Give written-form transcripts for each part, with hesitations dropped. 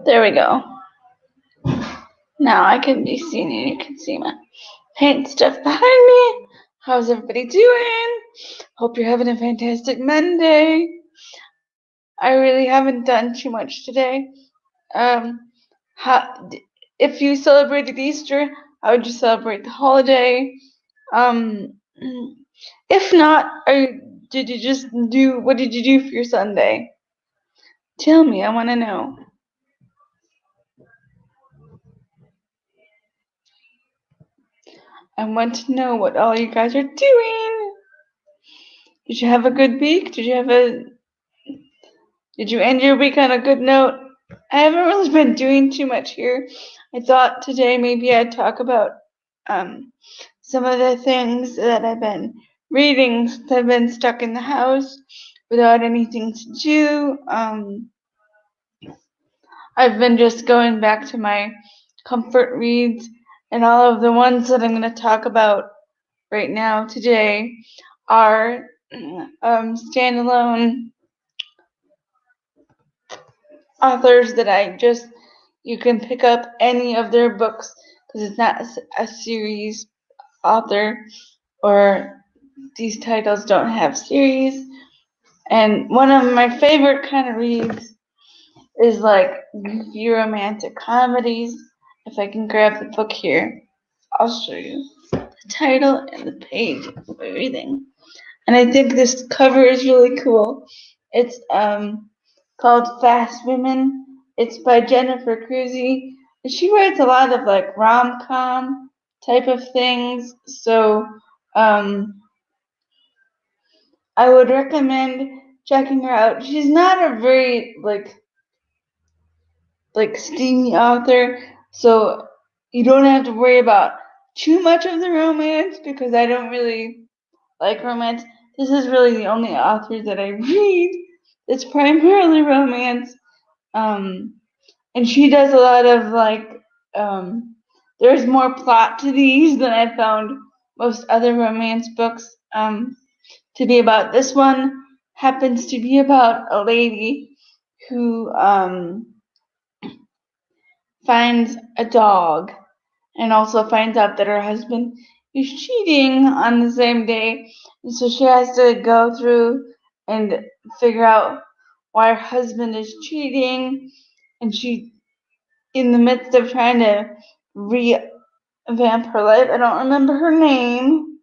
There we go. Now I can be seen and you can see my paint stuff behind me. How's everybody doing? Hope you're having a fantastic Monday. I really haven't done too much today. Um, how, if you celebrated Easter, how would you celebrate the holiday? Um, if not, did you just do, what did you do for your Sunday? Tell me, I want to know. I want to know what all you guys are doing. Did you have a good week? Did you end your week on a good note? I haven't really been doing too much here. I thought today maybe I'd talk about some of the things that I've been reading since I've been stuck in the house without anything to do. I've been just going back to my comfort reads, and all of the ones that I'm going to talk about right now today are standalone authors that you can pick up any of their books because it's not a series author, or these titles don't have series. And one of my favorite kind of reads is like goofy romantic comedies. If I can grab the book here, I'll show you the title and the page of everything. And I think this cover is really cool. It's called Fast Women. It's by Jennifer Cruzy. And she writes a lot of like rom-com type of things. So I would recommend checking her out. She's not a very like steamy author, so you don't have to worry about too much of the romance because I don't really like romance. This is really the only author that I read. It's primarily romance. And she does a lot of there's more plot to these than I found most other romance books to be about. This one happens to be about a lady who finds a dog and also finds out that her husband is cheating on the same day. And so she has to go through and figure out why her husband is cheating. And she, in the midst of trying to revamp her life, I don't remember her name.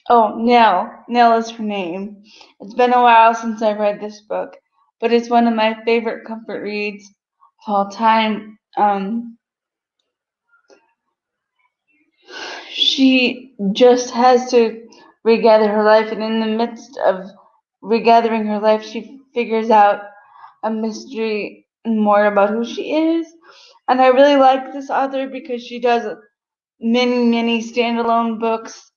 Oh, Nell. Nell is her name. It's been a while since I've read this book, but it's one of my favorite comfort reads of all time. She just has to regather her life, and in the midst of regathering her life, she figures out a mystery and more about who she is. And I really like this author because she does many standalone books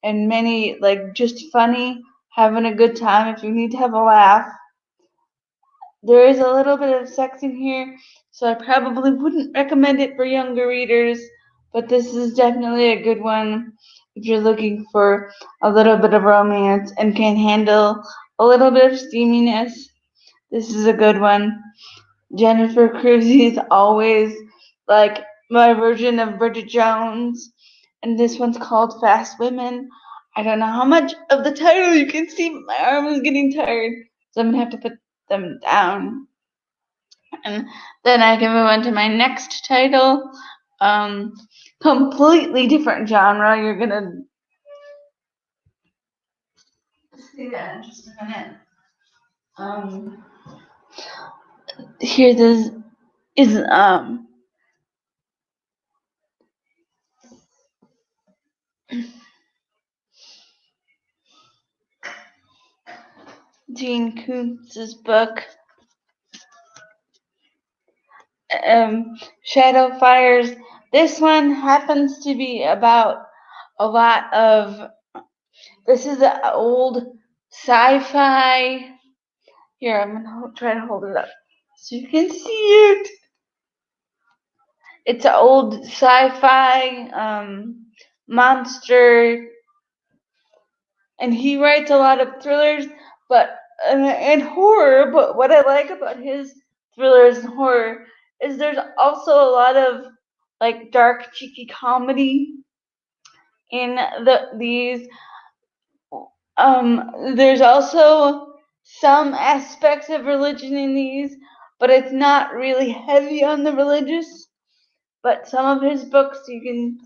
and many like just funny, having a good time if you need to have a laugh. There is a little bit of sex in here, so I probably wouldn't recommend it for younger readers, but this is definitely a good one if you're looking for a little bit of romance and can handle a little bit of steaminess. This is a good one. Jennifer Cruzy is always like my version of Bridget Jones, and this one's called Fast Women. I don't know how much of the title you can see, but my arm is getting tired, so I'm gonna have to put them down. And then I can move on to my next title. Completely different genre. You're gonna see that in just a minute. Here this is Gene Kuntz's book, Shadow Fires. This one happens to be about a lot of. This is an old sci-fi. Here, I'm gonna try to hold it up so you can see it. It's an old sci-fi monster, and he writes a lot of thrillers, but and horror. But what I like about his thrillers and horror is there's also a lot of like dark, cheeky comedy in these. There's also some aspects of religion in these, but it's not really heavy on the religious. But some of his books, you can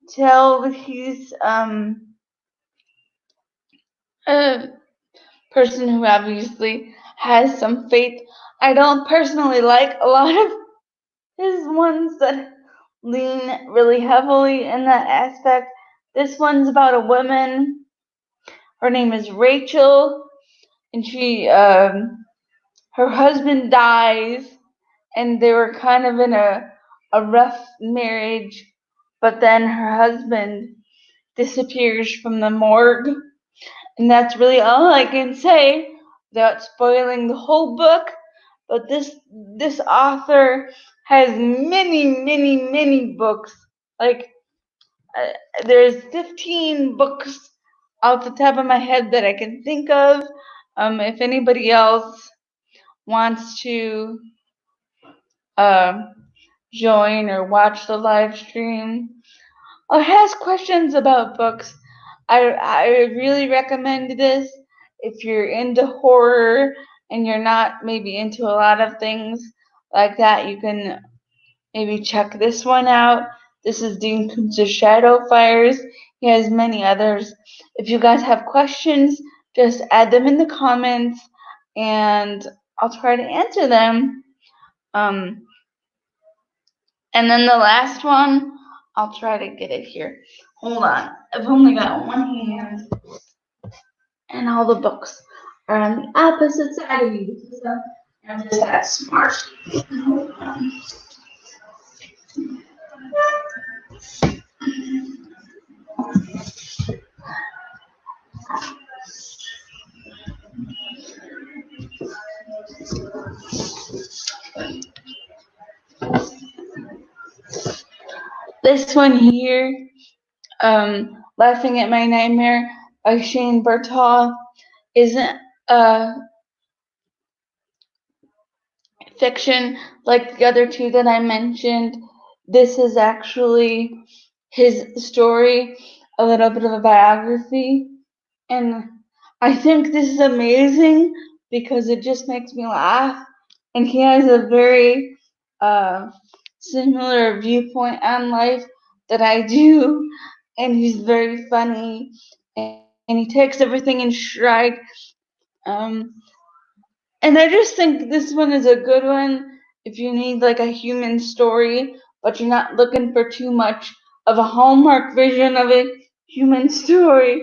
tell that he's a person who obviously has some faith. I don't personally like a lot of his ones that lean really heavily in that aspect. This one's about a woman. Her name is Rachel, and her husband dies, and they were kind of in a rough marriage, but then her husband disappears from the morgue, and that's really all I can say without spoiling the whole book. But this author has many books. Like there's 15 books off the top of my head that I can think of. If anybody else wants to join or watch the live stream or has questions about books, I really recommend this. If you're into horror and you're not maybe into a lot of things like that, you can maybe check this one out. This is Dean Koontz's Shadow Fires. He has many others. If you guys have questions, just add them in the comments and I'll try to answer them. And then the last one, I'll try to get it here. Hold on. I've only got one hand and all the books are on the opposite side of you. So I'm just that smart. Hold on. This one here, Laughing at My Nightmare by Shane Bertal, isn't fiction like the other two that I mentioned. This is actually his story, a little bit of a biography, and I think this is amazing because it just makes me laugh, and he has a very similar viewpoint on life that I do, and he's very funny, and he takes everything in stride. Um, and I just think this one is a good one if you need like a human story, but you're not looking for too much of a Hallmark vision of a human story.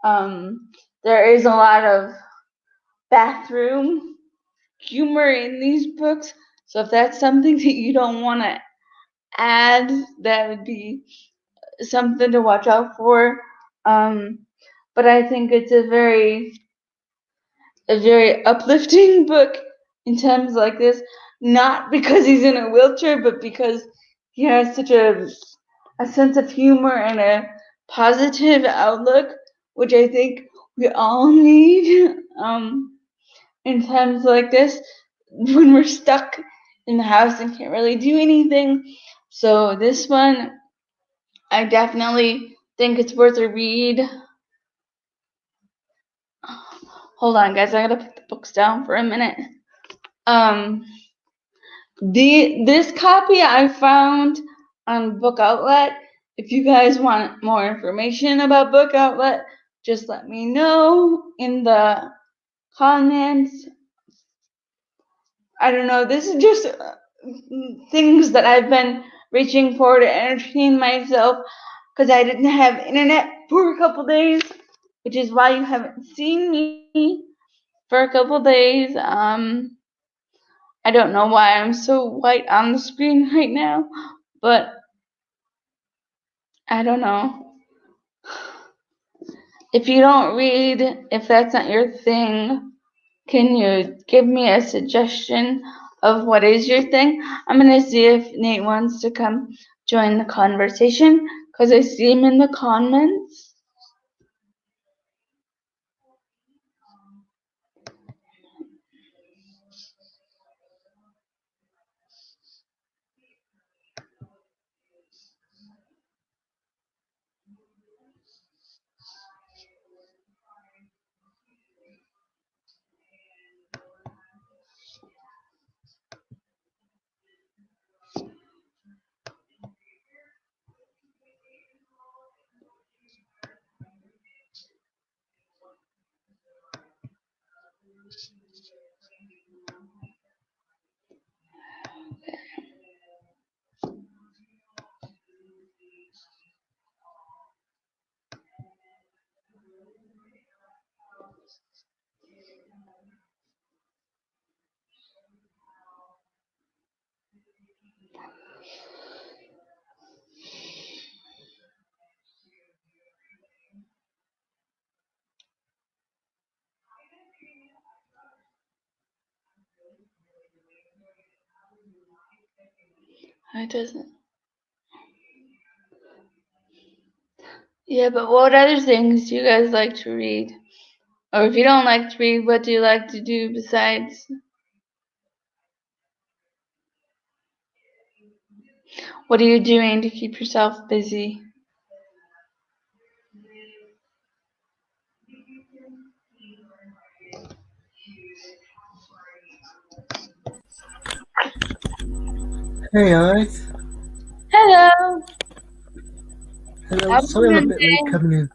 There is a lot of bathroom humor in these books, so if that's something that you don't want to add, that would be something to watch out for. But I think it's a very uplifting book in times like this, not because he's in a wheelchair, but because he has such a sense of humor and a positive outlook, which I think we all need in times like this when we're stuck in the house and can't really do anything. So this one, I definitely think it's worth a read. Hold on, guys, I gotta put the books down for a minute. This copy I found on Book Outlet. If you guys want more information about Book Outlet, just let me know in the comments. I don't know. This is just things that I've been reaching for to entertain myself because I didn't have internet for a couple days, which is why you haven't seen me for a couple days. I don't know why I'm so white on the screen right now, but I don't know. If you don't read, if that's not your thing, can you give me a suggestion of what is your thing? I'm going to see if Nate wants to come join the conversation because I see him in the comments. It doesn't. Yeah, but what other things do you guys like to read? Or if you don't like to read, what do you like to do besides? What are you doing to keep yourself busy? Hey, alright. Hello. Hello. How are Sorry you I'm a doing bit late today? coming in.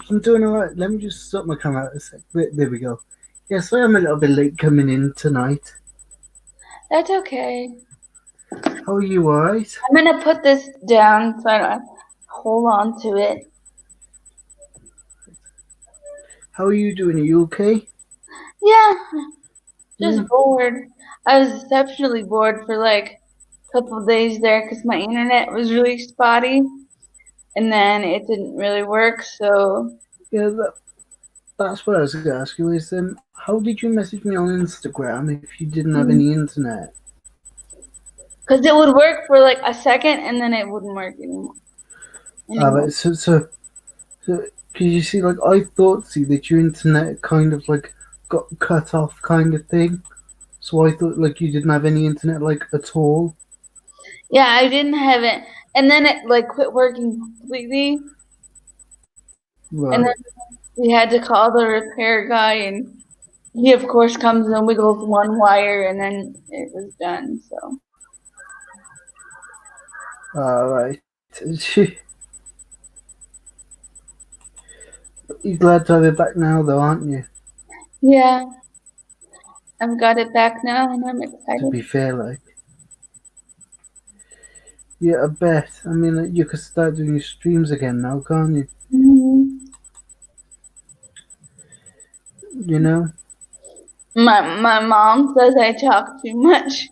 I'm doing alright. Let me just sort my camera out a sec. There we go. Yeah, sorry I'm a little bit late coming in tonight. That's okay. How are you, alright? I'm gonna put this down so I don't hold on to it. How are you doing? Are you okay? Yeah, Yeah. just bored. I was exceptionally bored for like a couple of days there because my internet was really spotty, and then it didn't really work. So, Yeah, that's what I was going to ask you is, how did you message me on Instagram if you didn't have any internet? because it would work for like a second and then it wouldn't work anymore. Right, so, because you see, like, I thought, see, that your internet kind of, like, got cut off kind of thing. So I thought, like, you didn't have any internet, like, at all. Yeah, I didn't have it, and then it like quit working completely, and Right. then we had to call the repair guy, and he of course comes and wiggles one wire, and then it was done. So Alright. You're glad to have it back now, though, aren't you? yeah, I've got it back now, and I'm To excited. be fair, like, yeah, I bet. I mean, like, you could start doing your streams again now, can't you? Hmm. You know? My mom says I talk too much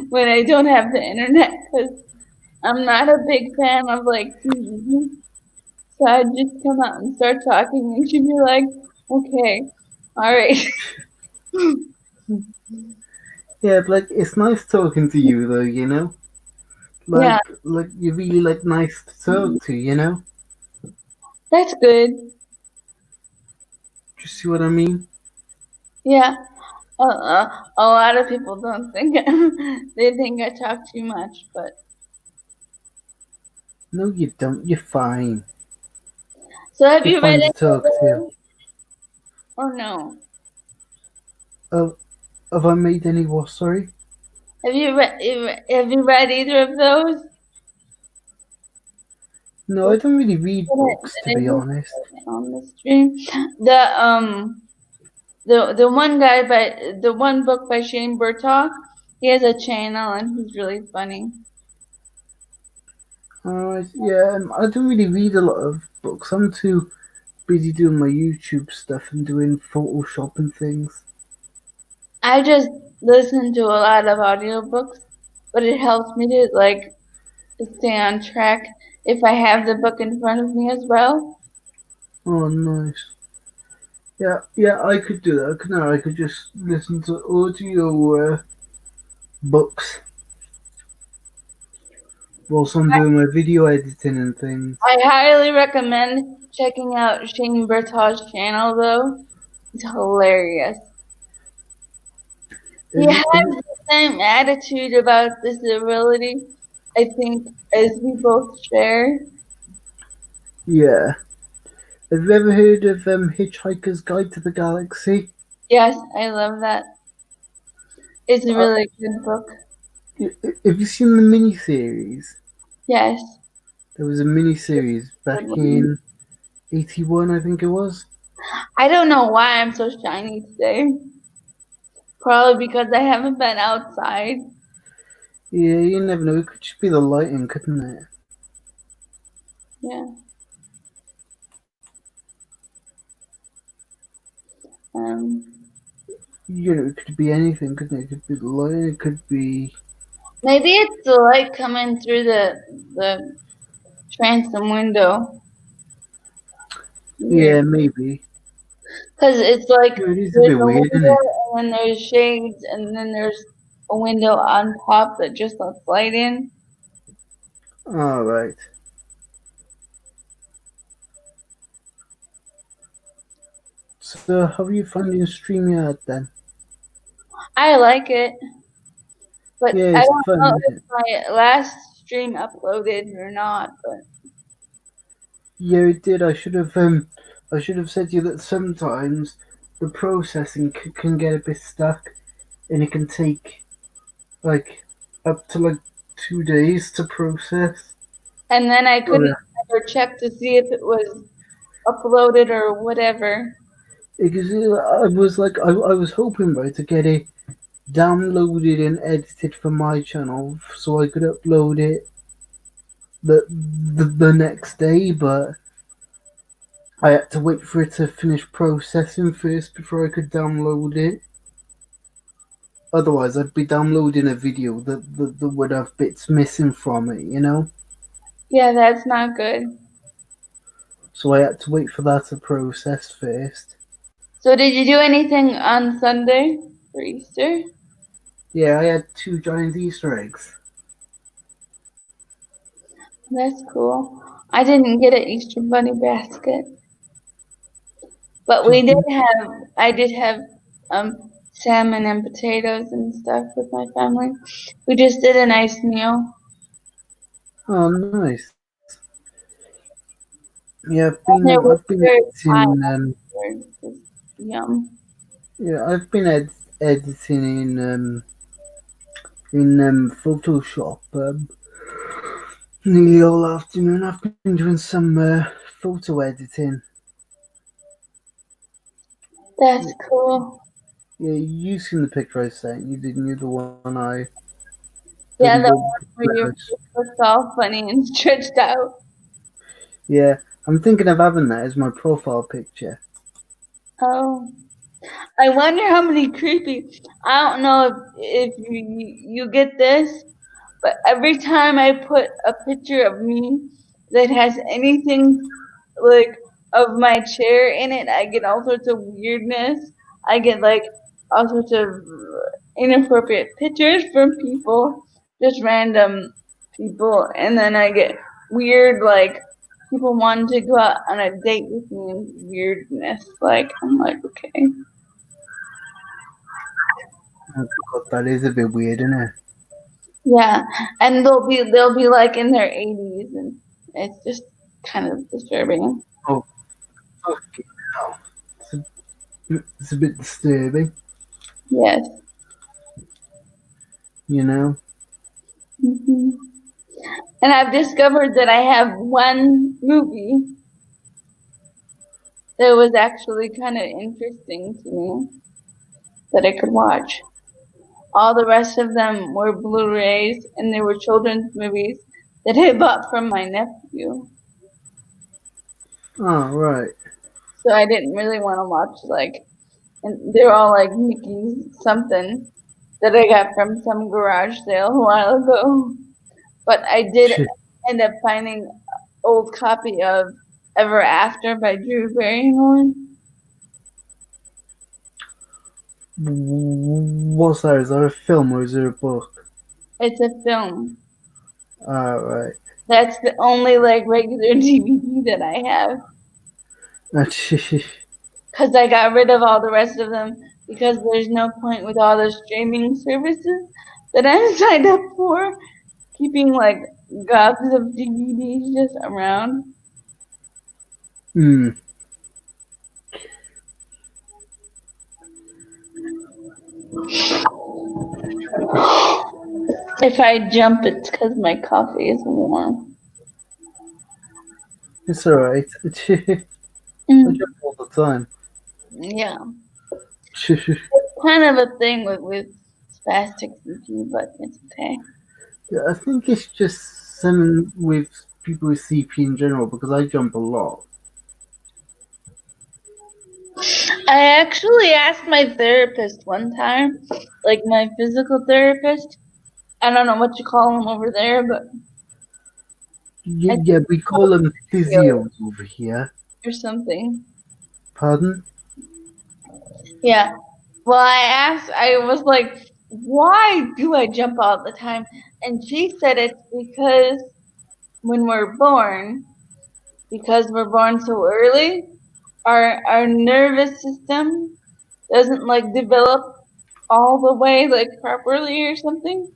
when I don't have the internet because I'm not a big fan of like TV. So I'd just come out and start talking, and she'd be like, "Okay, all right." Yeah, but, like, it's nice talking to you, though, you know? Yeah, Like, you're really, like, nice to talk to, you know? that's good. Do you see what I mean? Yeah, a lot of people don't think they think I talk too much, but No, you don't. You're fine. so have You're you read fine to any of talk to. those or no? Oh, have I made any what, sorry? Have you read either of those? No, I Did don't really read books, to I be just honest. on the stream? The one guy by the one book by Shane Burtok. He has a channel and he's really funny. Alright, yeah, I don't really read a lot of books. I'm too busy doing my YouTube stuff and doing Photoshop and things. I just listen to a lot of audiobooks, but it helps me to like stay on track if I have the book in front of me as well. Oh, nice. Yeah, yeah, I could do that. I could just listen to audio books whilst I'm doing my video editing and things. I highly recommend checking out Shane Bertau's channel though. It's hilarious. He Have has you, have you, the same attitude about disability, I think, as we both share. yeah. Have you ever heard of Hitchhiker's Guide to the Galaxy? Yes, I love that. It's a Uh, really good book. have you seen the miniseries? Yes. There was a miniseries Good back one. in 81, I think it was. I don't know why I'm so shiny today. Probably because I haven't been outside. Yeah, you never know. It could just be the lighting, couldn't it? Yeah. Um. You know, it could be anything, couldn't it? It could be the lighting, it could be. Maybe it's the light coming through the transom window. Yeah, Weird. maybe. Because it's like Yeah, it is a there's bit a weird, isn't window it? and then there's shades and then there's a window on top that just lets light in. Alright. So, how are you finding StreamYard then? I like it, but Yeah, I it's don't know fun. if my last stream uploaded or not. But Yeah, it did. I should have said to you that sometimes the processing can get a bit stuck, and it can take like up to like 2 days to process. and then I Oh couldn't yeah, ever check to see if it was uploaded or whatever. because I was like, I was hoping right to get it downloaded and edited for my channel so I could upload it the next day, but I had to wait for it to finish processing first before I could download it. Otherwise, I'd be downloading a video that would have bits missing from it, you know? Yeah, that's not good. So I had to wait for that to process first. So did you do anything on Sunday for Easter? Yeah, I had 2 giant Easter eggs. That's cool. I didn't get an Easter bunny basket, but we Did did you? have. I did have salmon and potatoes and stuff with my family. We just did a nice meal. Oh, nice. Yeah, And there was I've been very high editing, afterwards. Yum. yeah, I've been editing in Photoshop nearly all afternoon. I've been doing some photo editing. That's cool. Yeah, you seen the picture I sent you, didn't you? The one I Yeah, done the the one where your birds. face looks all funny and stretched out. Yeah, I'm thinking of having that as my profile picture. Oh, I wonder how many creepy. I don't know if you get this, but every time I put a picture of me that has anything like of my chair in it, I get all sorts of weirdness. I get like all sorts of inappropriate pictures from people, just random people, and then I get weird like people wanting to go out on a date with me and weirdness. Like I'm like, okay. Oh God, that is a bit weird, isn't it? Yeah. And they'll be like in their 80s and it's just kind of disturbing. Oh, fucking hell. It's a bit disturbing, Yes. you know? hmm And I've discovered that I have one movie that was actually kind of interesting to me that I could watch. All the rest of them were Blu-rays and they were children's movies that I bought from my nephew. Oh, right. So I didn't really want to watch like, and they're all like Mickey something that I got from some garage sale a while ago. But I did Shit. end up finding an old copy of Ever After by Drew Barrymore. What's that? Is that a film or is it a book? It's a film. Ah, right. That's the only like regular DVD that I have because I got rid of all the rest of them because there's no point with all the streaming services that I'm signed up for keeping like gobs of DVDs just around. Hmm. If I jump, it's because my coffee is warm. It's alright. I Mm, jump all the time. yeah, kind of a thing with spastic CP, but it's okay. Yeah, I think it's just something with people with CP in general because I jump a lot. I actually asked my therapist one time, like my physical therapist. I don't know what you call them over there, but I think Yeah, we it's call called them physio physios over here. or something. Pardon? Yeah. Well, I was like, why do I jump all the time? And she said it's because when we're born, because we're born so early, our nervous system doesn't like develop all the way like properly or something.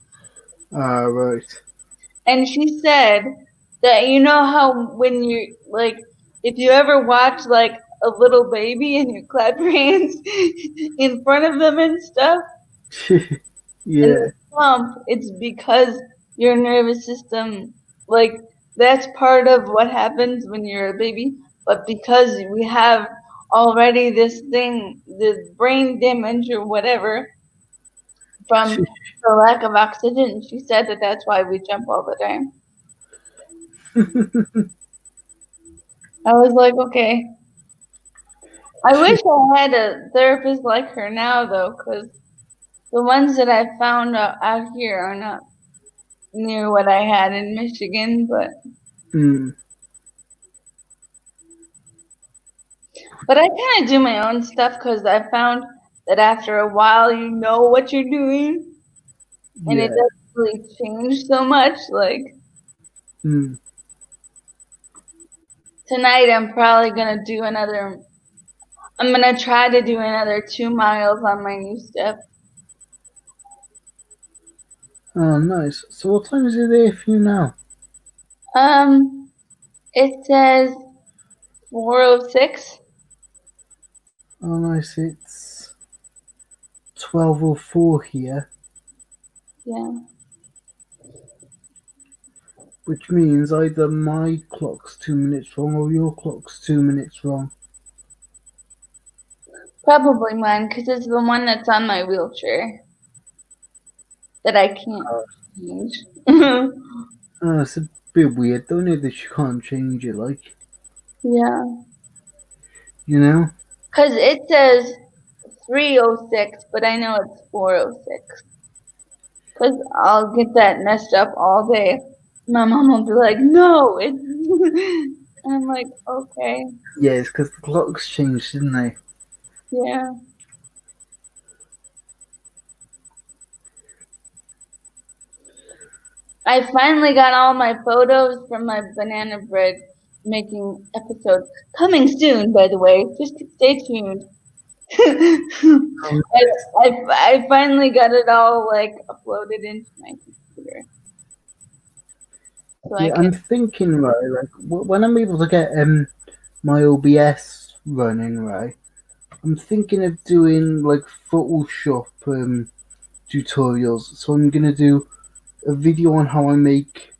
Ah, right. And she said that you know how when you like if you ever watch like a little baby and you clap your hands in front of them and stuff and Yeah. they pump, it's because your nervous system like that's part of what happens when you're a baby, but because we have already this thing, the brain damage or whatever from the lack of oxygen, she said that that's why we jump all the time. I was like, okay. I wish I had a therapist like her now, though, because the ones that I found out here are not near what I had in Michigan. Mm. But I kind of do my own stuff because I found that after a while, you know what you're doing, and it Yeah. doesn't really change so much. Like Mm. tonight, I'm probably gonna do another. I'm gonna try to do another 2 miles on my new step. Oh, nice. So what time is it there for you now? It says 4:06. Oh, nice. It's 12:04 here, Yeah. which means either my clock's 2 minutes wrong or your clock's 2 minutes wrong. Probably mine, because it's the one that's on my wheelchair that I can't Oh, change. it's a bit weird, don't it, that you can't change it, like, Yeah. you know? Because it says 3:06, but I know it's 4:06. Because I'll get that messed up all day. My mom will be like, no, it's. I'm like, okay. Yeah, it's because the clocks changed, didn't they? Yeah. I finally got all my photos from my banana bread making episode. Coming soon, by the way. Just stay tuned. Um, I finally got it all like uploaded into my computer, so I yeah, can. I'm thinking, right, like, when I'm able to get my OBS running, right, I'm thinking of doing, like, Photoshop tutorials. So I'm gonna do a video on how I make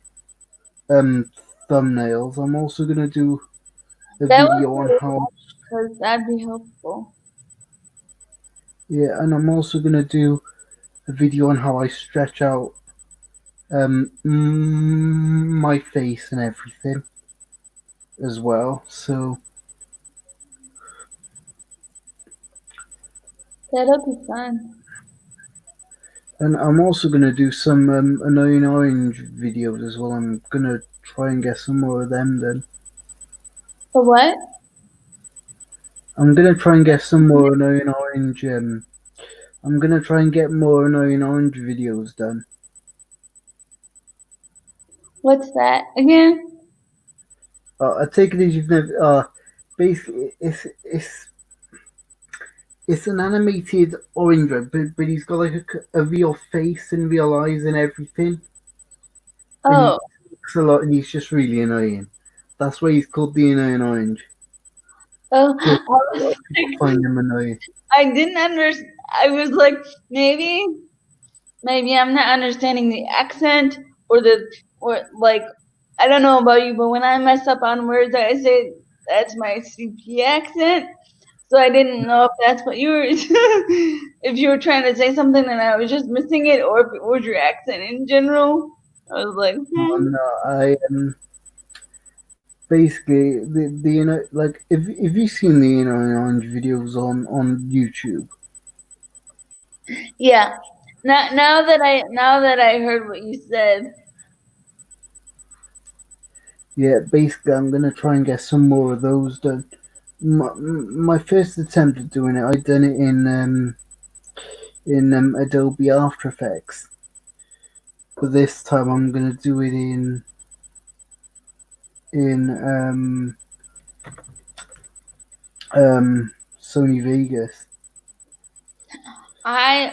um thumbnails. I'm also gonna do a That would video on be how because that'd be helpful. yeah, and I'm also gonna do a video on how I stretch out my face and everything as well. So That'll be fun. and I'm also gonna do some annoying orange videos as well. I'm gonna try and get some more of them then. For what? I'm gonna try and get some more annoying orange I'm gonna try and get more annoying orange videos done. What's that again? I take it as you've never. Basically, it's an animated orange red, but he's got like a real face and real eyes and everything, and he Oh, talks a lot, and he's just really annoying. That's why he's called the annoying orange. oh, Because I a was lot of people like, find him annoying. I didn't understand. I was like, maybe I'm not understanding the accent or like, I don't know about you, but when I mess up on words, I say that's my CP accent. So I didn't know if that's what you were, if you were trying to say something and I was just missing it, or if it was your accent in general. I was like, And I basically the like if you've seen the annoying orange videos on YouTube. yeah. Now that I heard what you said, Yeah, basically, I'm gonna try and get some more of those done. My first attempt at doing it, I done it in in Adobe After Effects. But this time I'm gonna do it in Sony Vegas. I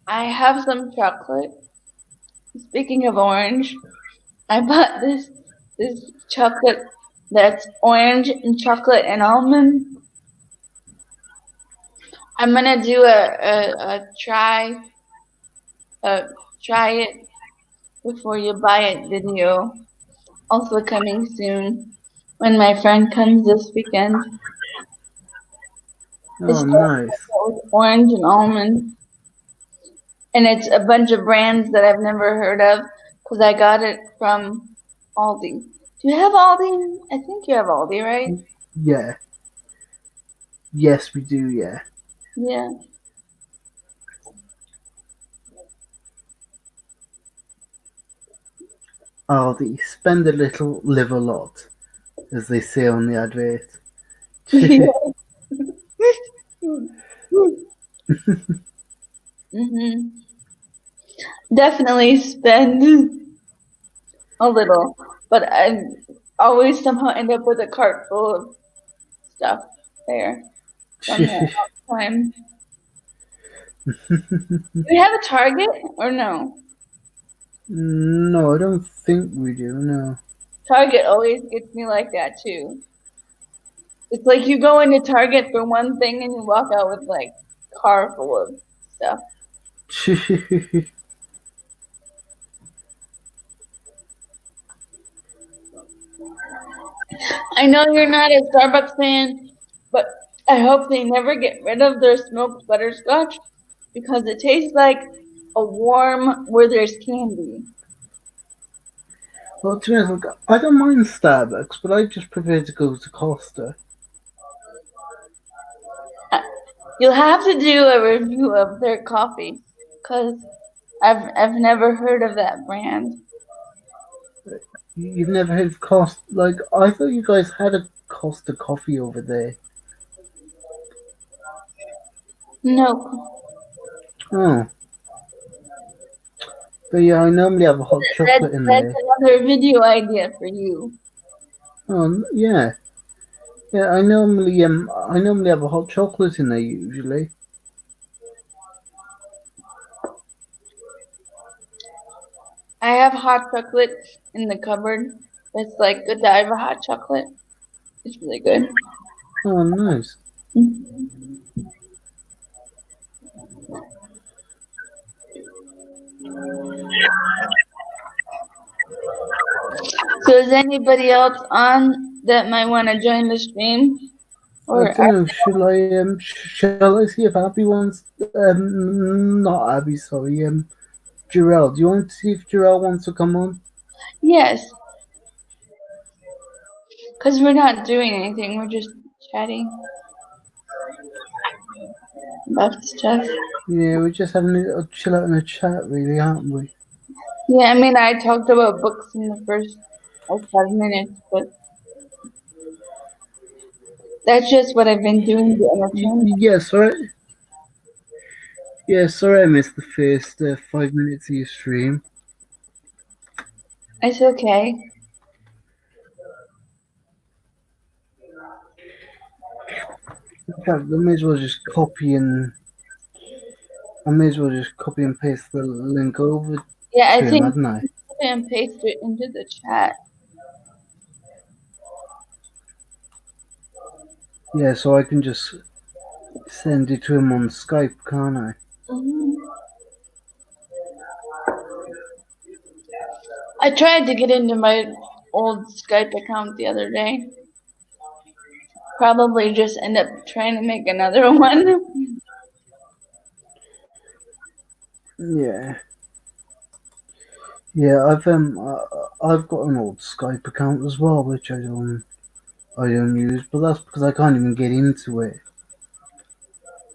have some chocolate. Speaking of orange, I bought this chocolate that's orange and chocolate and almond. I'm gonna do a try it before you buy it video. Also coming soon when my friend comes this weekend. It's Oh, nice. with orange and almond. And it's a bunch of brands that I've never heard of because I got it from Aldi. Do you have Aldi? I think you have Aldi, right? Yeah. Yes, we do. Yeah. Yeah. Aldi, spend a little, live a lot, as they say on the advert. hmm Definitely spend a little, but I always somehow end up with a cart full of stuff there from that time. Do you have a Target or no? No, I don't think we do. No. Target always gets me like that too. It's like you go into Target for one thing and you walk out with like a car full of stuff. I know you're not a Starbucks fan, but I hope they never get rid of their smoked butterscotch because it tastes like a warm where there's candy. Well, to be honest, like, I don't mind Starbucks, but I just prefer to go to Costa. You'll have to do a review of their coffee because I've never heard of that brand. You've never heard of Costa? Like, I thought you guys had a Costa coffee over there. No, Oh. But yeah, I normally have a hot chocolate in that's there. another video idea for you. Oh, yeah. Yeah, I normally have a hot chocolate in there usually. I have hot chocolate in the cupboard. It's like Godiva hot chocolate. It's really good. Oh, nice. So is anybody else on that might want to join the stream? I don't know. Shall I see if Abby wants? Not Abby. Sorry. Jarell. Do you want to see if Jarell wants to come on? yes, because we're not doing anything. We're just chatting about stuff. Yeah, we're just having a chill out in a chat, really, aren't we? Yeah, I mean, I talked about books in the first like 5 minutes, but that's just what I've been doing to entertain. Yeah, sorry. Yeah, sorry I missed the first 5 minutes of your stream. It's okay. In fact, I may as well just copy and paste the link over Yeah, I to him, think hadn't I? copy and paste it into the chat. Yeah, so I can just send it to him on Skype, can't I? I tried to get into my old Skype account the other day. Probably just end up trying to make another one. Yeah. Yeah, I've got an old Skype account as well, which I don't use, but that's because I can't even get into it.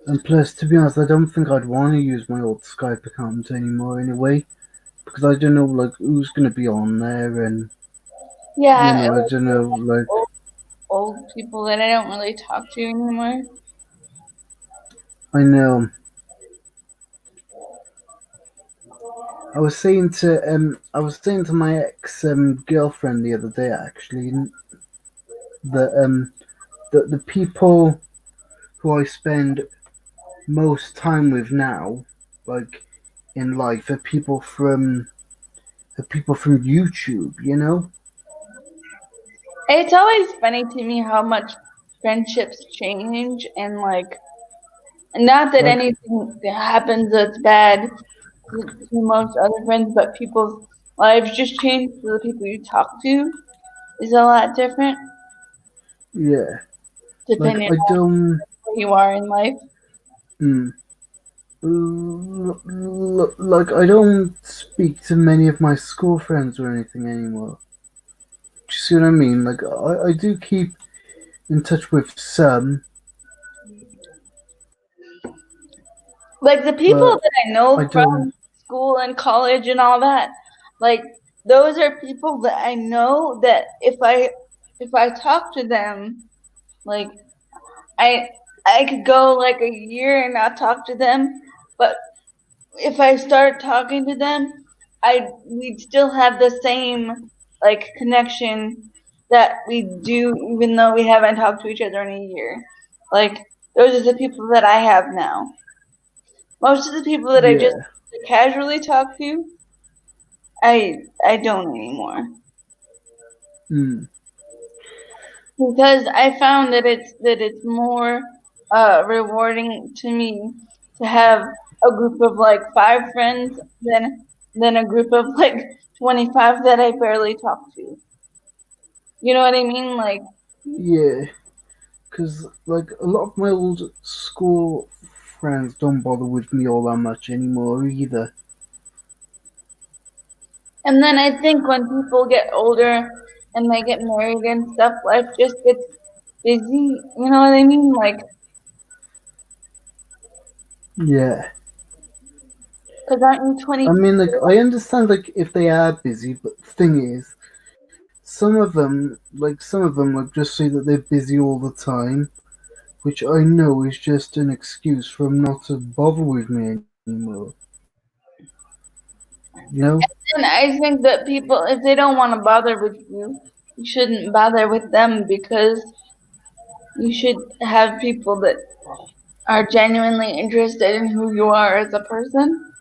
And plus, to be honest, I don't think I'd want to use my old Skype account anymore anyway, because I don't know like who's gonna be on there, and Yeah, I don't know like old people that I don't really talk to anymore. I know. I was saying to my ex girlfriend the other day actually that the people who I spend most time with now, like in life, are people from YouTube. You know? It's always funny to me how much friendships change, and like, not that Like anything that happens that's bad to most other friends, but people's lives just change. So the people you talk to is a lot different yeah, like depending I on don't. where you are in life. Mm, like I don't speak to many of my school friends or anything anymore. Do you see what I mean? Like I do keep in touch with some, Like the people but that I I know don't. from school and college and all that, like those are people that I know that if I talk to them, like I I could go like a year and not talk to them, but if I start talking to them, I we'd still have the same like connection that we do even though we haven't talked to each other in a year. Like those are the people that I have now. Most of the people that I just Yeah. casually talk to, I don't anymore Mm, because I found that it's more rewarding to me to have a group of like 5 friends than a group of like 25 that I barely talk to. You know what I mean? Like, yeah. Because like a lot of my old school friends don't bother with me all that much anymore either. and then I think when people get older and they get married and stuff, life just gets busy. You know what I mean? Like, Yeah. because aren't you I 20? mean, like I understand like if they are busy, but the thing is, some of them like just say that they're busy all the time, which I know is just an excuse for them not to bother with me anymore. You know? And I think that people, if they don't want to bother with you, you shouldn't bother with them because you should have people that are genuinely interested in who you are as a person.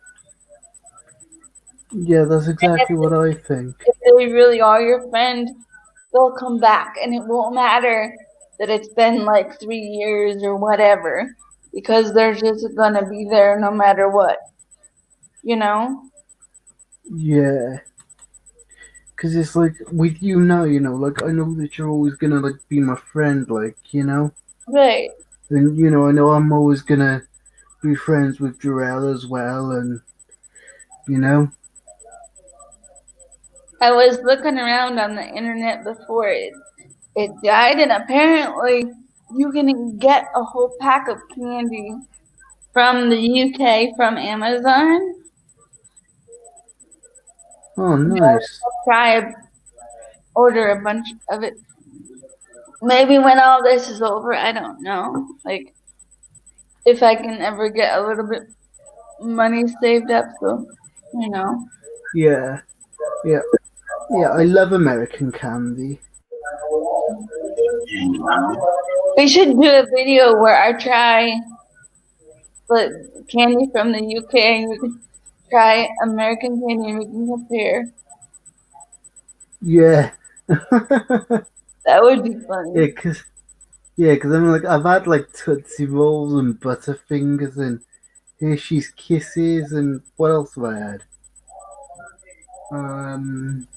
Yeah, that's And exactly what I think. if they really are your friend, they'll come back and it won't matter that it's been like 3 years or whatever because they're just gonna be there no matter what, you know? Yeah, because it's like with you now, like I know that you're always gonna like be my friend, Right. and I know I'm always gonna be friends with Jarell as well, and you know, I was looking around on the internet before it died, and apparently you can get a whole pack of candy from the UK from Amazon. oh Maybe nice, I'll order a bunch of it. Maybe when all this is over, I don't know. Like if I can ever get a little bit money saved up, so you know. yeah, yeah, yeah. I love American candy. We should do a video where I try the candy from the UK and you can try American candy and we can compare. Yeah, That would be funny. yeah, cause I'm like I've had like Tootsie Rolls and Butterfingers and Hershey's Kisses and what else have I had? Um,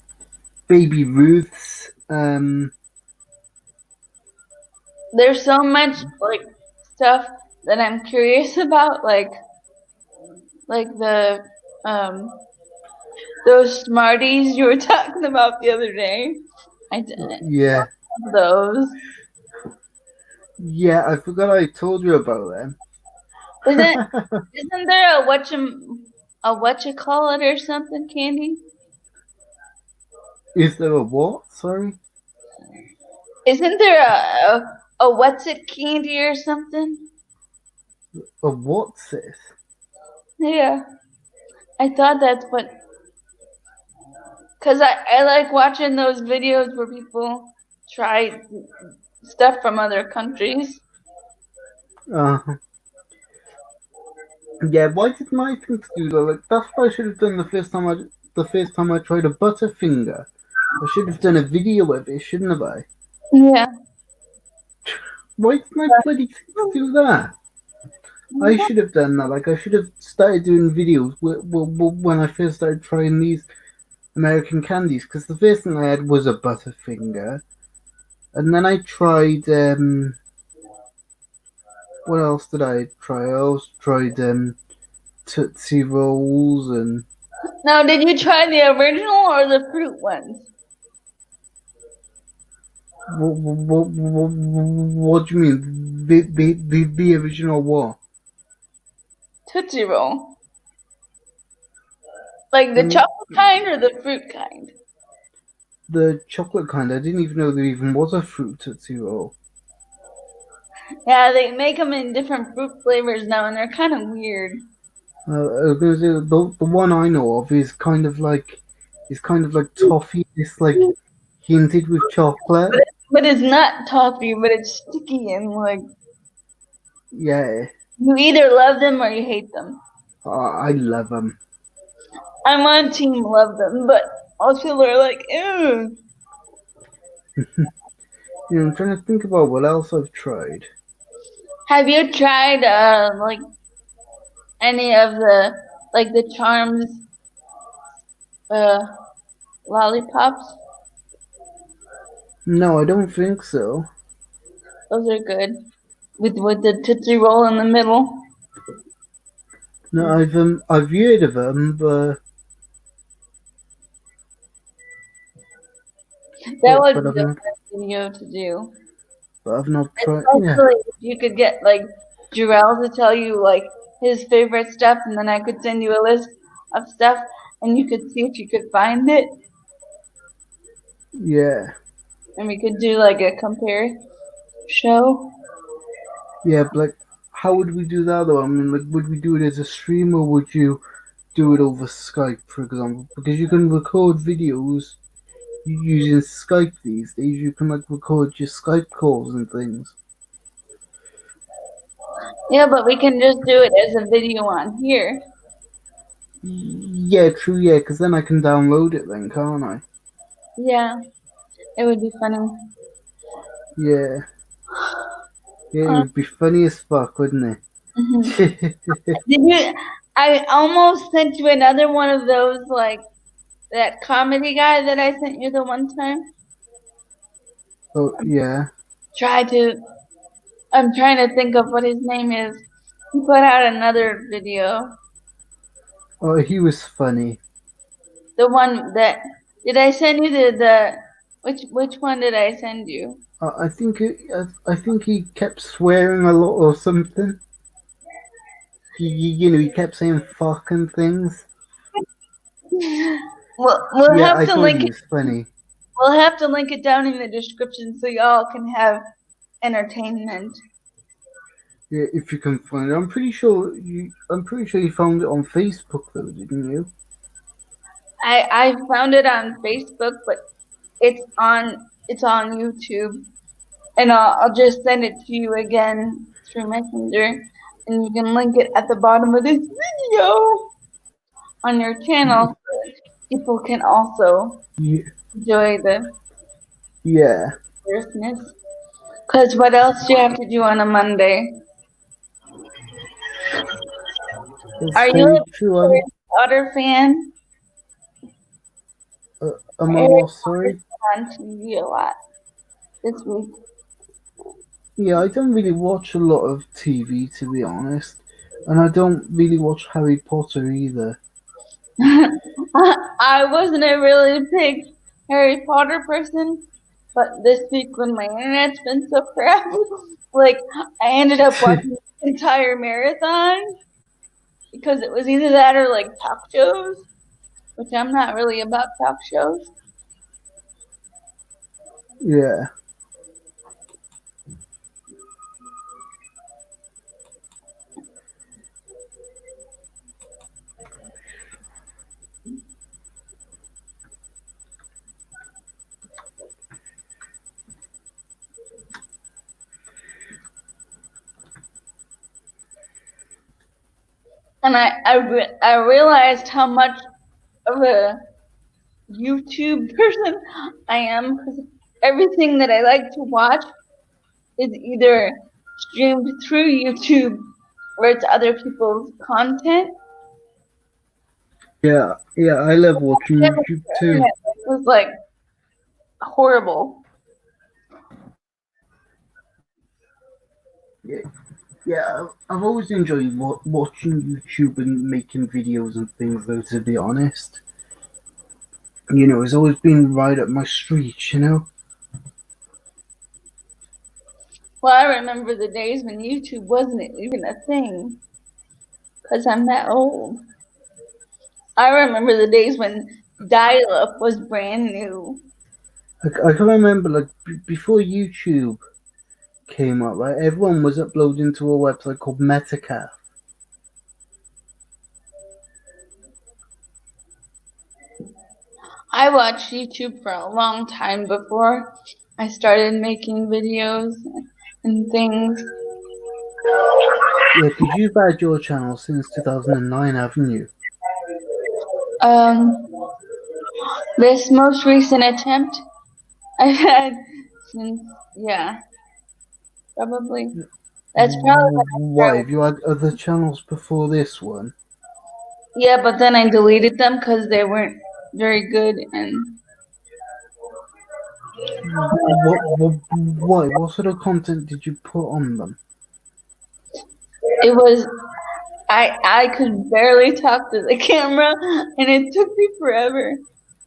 Baby Ruths. There's so much like stuff that I'm curious about, like the um those Smarties you were talking about the other day. I didn't Yeah, love those. yeah. I forgot I told you about them. Isn't isn't there a what you call it or something candy? Is there a what? Sorry, Isn't there a what's it candy or something? a what's it? Yeah, I thought that's what. Cause I like watching those videos where people try stuff from other countries. Uh, yeah, why didn't I think to do that? Like, that's what I should have done the first time I tried a Butterfinger. I should have done a video of it, shouldn't have I? Yeah. Why didn't I bloody think to do that? I should have done that. Like, I should have started doing videos when I first started trying these American candies. Because the first thing I had was a Butterfinger, and then I tried. What else did I try? I also tried Tootsie Rolls and Now, did you try the original or the fruit ones? what do you mean? The original what? Tootsie Roll. Like the Um, chocolate kind or the fruit kind? the chocolate kind. I didn't even know there even was a fruit Tootsie Roll. Yeah, they make them in different fruit flavors now, and they're kind of weird. I was gonna say the one I know of is kind of like toffee. It's like hinted with chocolate. But it's not toffee, but it's sticky and like Yeah, you either love them or you hate them. I love them. I'm on team love them, but most people are like, ew. You know, I'm trying to think about what else I've tried. Have you tried like any of the Charms uh lollipops? No, I don't think so. Those are good. With the Tootsie Roll in the middle. No, I've heard of them, That would but be a fun video to do. I've not tried. Yeah, Especially if you could get like Jarrell to tell you like his favorite stuff, and then I could send you a list of stuff, and you could see if you could find it, yeah, and we could do like a compare show. yeah. But like, how would we do that though? I mean, like, would we do it as a stream or would you do it over Skype, for example? Because you can record videos using Skype these days. You can like record your Skype calls and things. Yeah, but we can just do it as a video on here. Yeah, true. Yeah, because then I can download it, then, can't I? Yeah, it would be funny. Yeah, yeah. It Uh, would be funny as fuck, wouldn't mhm. it? Did you? I almost sent you another one of those like that comedy guy that I sent you the one time. Oh yeah. Try to. I'm trying to think of what his name is. He put out another video. Oh, he was funny. The one that did I send you the which one did I send you? I think he kept swearing a lot or something. You know, he kept saying fuck and things. We'll Yeah, have I to thought link he it. was funny. We'll have to link it down in the description so y'all can have entertainment. Yeah, if you can find it, I'm pretty sure you found it on Facebook though, didn't you? I found it on Facebook, but it's on YouTube, and I'll just send it to you again through Messenger, and you can link it at the bottom of this video on your channel so people can also Yeah, enjoy the yeah. fierceness. Cause what else do you have to do on a Monday? That's Are you very a true. Harry Potter fan? I'm Harry almost Potter's sorry. on TV a lot this week. Yeah, I don't really watch a lot of TV to be honest, and I don't really watch Harry Potter either. I wasn't a really big Harry Potter person, but this week when my internet's been so crap, like I ended up watching the entire marathon because it was either that or like talk shows, which I'm not really about talk shows. Yeah. and I realized how much of a YouTube person I am, because everything that I like to watch is either streamed through YouTube or it's other people's content. Yeah, yeah, I love watching The YouTube too. internet was like horrible. Yeah, yeah, I've always enjoyed watching YouTube and making videos and things, though, to be honest. It's always been right up my street. Well, I remember the days when YouTube wasn't even a thing, because I'm that old. I remember the days when dial-up was brand new. I can remember, like, before YouTube came up, right, everyone was uploading to a website called Metacaf. I watched YouTube for a long time before I started making videos and things. Yeah, because you've had your channel since 2009, haven't you? Um, this most recent attempt I've had since, yeah, probably. That's probably when I Why? started. Have you had other channels before this one? Yeah, but then I deleted them because they weren't very good, and Why? What sort of content did you put on them? it was I could barely talk to the camera, and it took me forever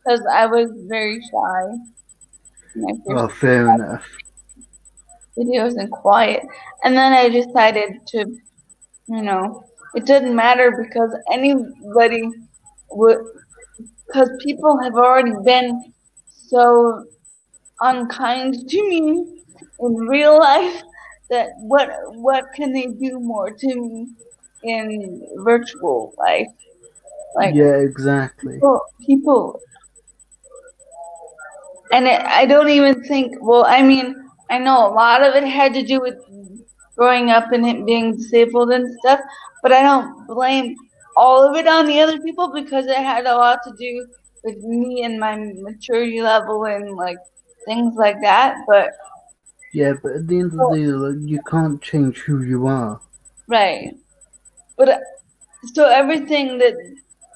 because I was very shy when I first Oh, fair enough. videos and quiet. And then I decided to, it doesn't matter because anybody would, because people have already been so unkind to me in real life that what can they do more to me in virtual life? Like Yeah, exactly. people and I don't even think. Well, I mean, I know a lot of it had to do with growing up and it being disabled and stuff, but I don't blame all of it on the other people because it had a lot to do with me and my maturity level and like things like that. But Yeah, but at the end of the well, day, like, you can't change who you are. right, but so everything that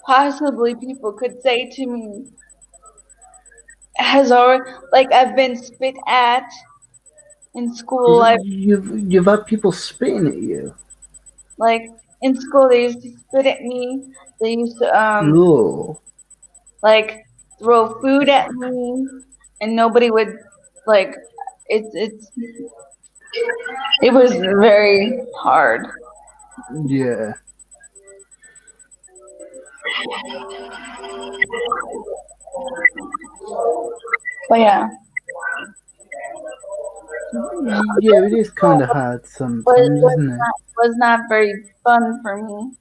possibly people could say to me has already, like, I've been spit at in school. I You've had people spitting at you. like in school they used to spit at me. They used to Oh, like throw food at me, and nobody would like. It's it was very hard. yeah. But yeah, Yeah, it is kind of hard but it sometimes, isn't it? was not very fun for me.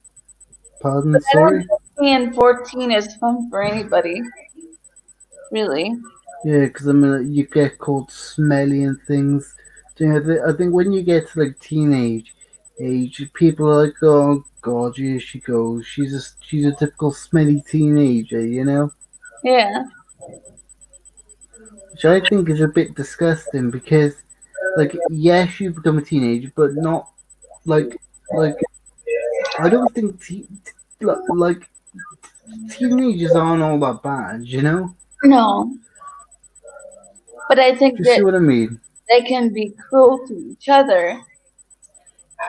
Pardon, But I don't sorry? think being 14 is fun for anybody, really. Yeah, because I mean, like, you get called smelly and things. I think when you get to like teenage age, people are like, "Oh God, here she goes. She's a typical smelly teenager," Yeah, which I think is a bit disgusting because, like, yes, you become a teenager, but not like like I don't think like teenagers aren't all that bad. no, but I think Do you see that what I mean? they can be cruel to each other.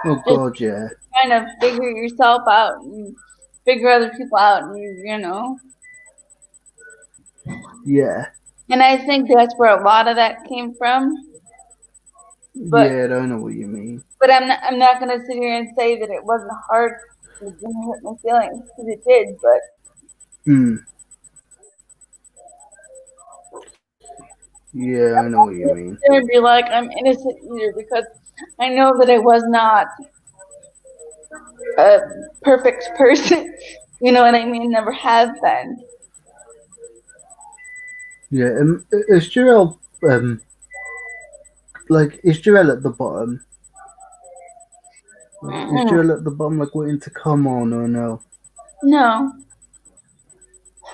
Oh Just God, yeah, trying to figure yourself out and figure other people out, and yeah, And I think that's where a lot of that came from. But yeah. I don't know what you mean. I'm not gonna sit here and say that it wasn't hard and it didn't hurt my feelings because it did. But Hmm. Yeah, I know what you mean. I'm gonna be like I'm innocent either because I know that I was not a perfect person. You know what I mean? Never have been. Yeah, is Jarell is Jarell at the bottom? Like, is Jill at the bottom like waiting to come on or no? No,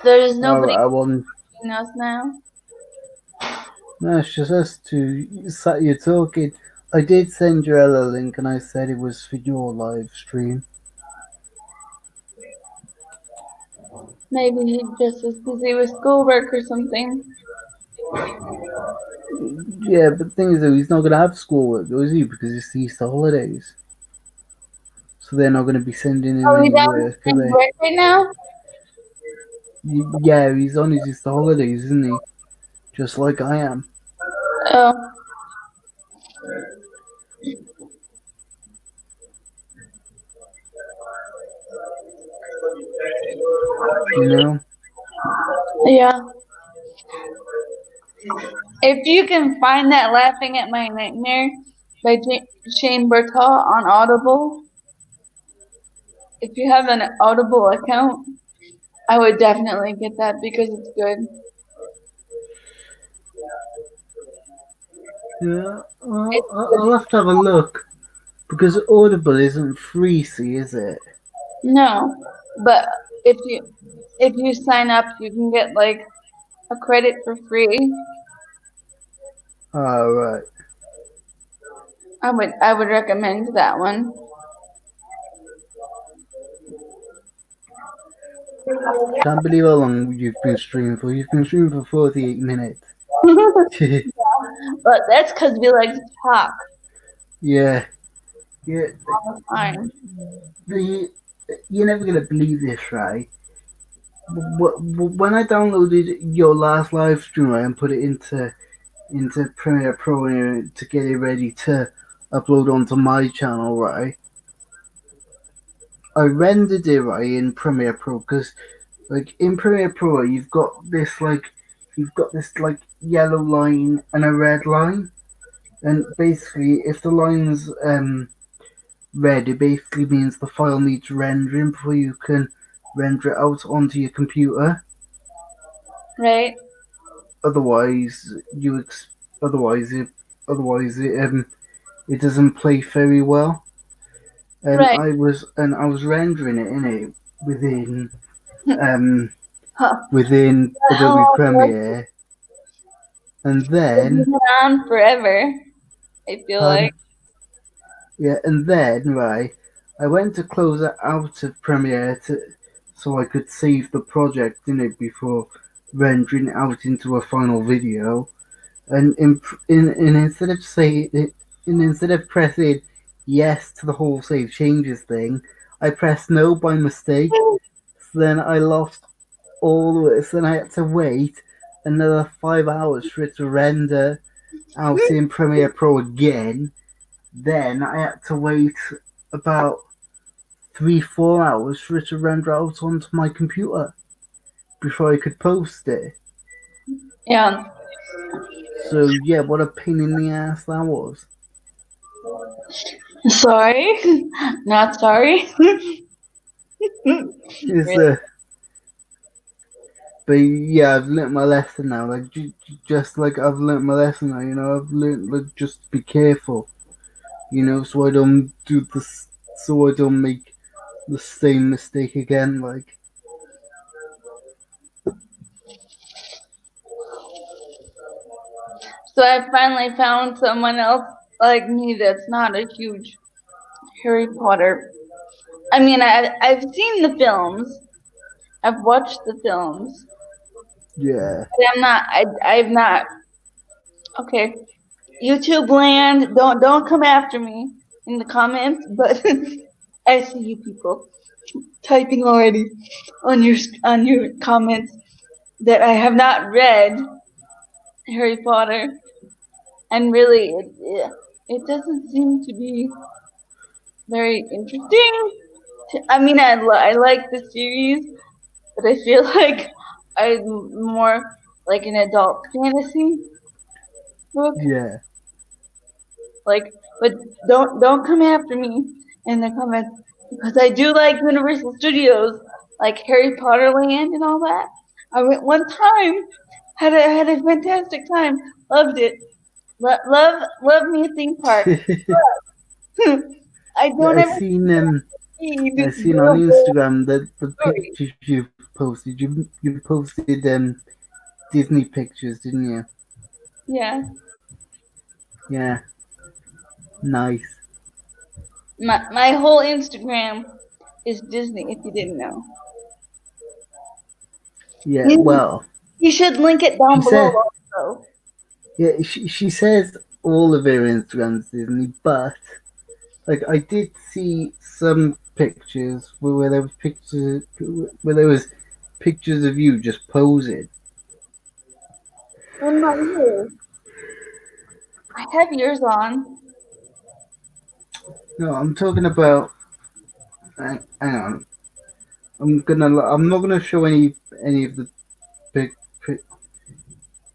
there is nobody Alright, I want. watching us now. No, it's just us two sat here talking. I did send you a link and I said it was for your live stream. Maybe he just is busy with schoolwork or something. Yeah, but the thing is though, he's not gonna have schoolwork, though, is he? Because it's the Easter holidays. So they're not gonna be sending him Are we any down work, are in they? break right now? Yeah, he's on his Easter holidays, isn't he? Just like I am. Oh, You know? yeah. If you can find that Laughing at My Nightmare by Shane Bertal on Audible, if you have an Audible account, I would definitely get that because it's good. Yeah, well, It's I'll have to have a look. Because Audible isn't free, see, is it? No, but if you sign up, you can get like a credit for free. Oh, right. I would recommend that one. Can't believe how long you've been streaming for. You've been streaming for 48 minutes. But that's because we like to talk Yeah. Yeah. all the time. The, you're never going to believe this, right? When I downloaded your last live stream, right, and put it into Premiere Pro to get it ready to upload onto my channel, right? I rendered it right in Premiere Pro because, like, in Premiere Pro, you've got this like yellow line and a red line, and basically, if the line's red, it basically means the file needs rendering before you can render it out onto your computer. Right? Otherwise, otherwise it doesn't play very well. And Right. I was rendering it in it within Huh. within How Adobe long was Premiere, and it's then been on forever? I feel like. yeah, and then right, I went to close it out of Premiere so I could save the project in it before rendering it out into a final video. And instead of instead of pressing yes to the whole save changes thing, I pressed no by mistake. So then I lost all the way. So then I had to wait another 5 hours for it to render out in Premiere Pro again. Then I had to wait about 3-4 hours for it to render out onto my computer before I could post it. Yeah. So yeah, what a pain in the ass that was. Sorry. Not sorry. Is Really? But yeah, I've learnt my lesson now. Like just like I've learnt my lesson now. You know, I've learnt like just be careful. You know, so I don't do this. So I don't make the same mistake again. Like So I finally found someone else like me that's not a huge Harry Potter. I mean, I've seen the films. I've watched the films. yeah, But I've not. Okay, YouTube land, don't come after me in the comments. But I see you people typing already on your comments that I have not read Harry Potter, and really, it doesn't seem to be very interesting. I mean, I like the series, but I feel like I'm more like an adult fantasy book. yeah, Like, but don't come after me in the comments because I do like Universal Studios, like Harry Potter Land and all that. I went one time, had a fantastic time, loved it. Love me a theme park. I Yeah, don't ever see I this seen on beautiful Instagram that the story. pictures you've posted. You posted Disney pictures, didn't you? Yeah. Yeah, nice. My whole Instagram is Disney, if you didn't know. Yeah, You, well, you should link it she down below said. also. Yeah, she says all of her Instagrams Disney, but like I did see some pictures where there was pictures of you just posing. In my ears. I have yours on. No, I'm talking about. Hang on, I'm not gonna show any of the big pic,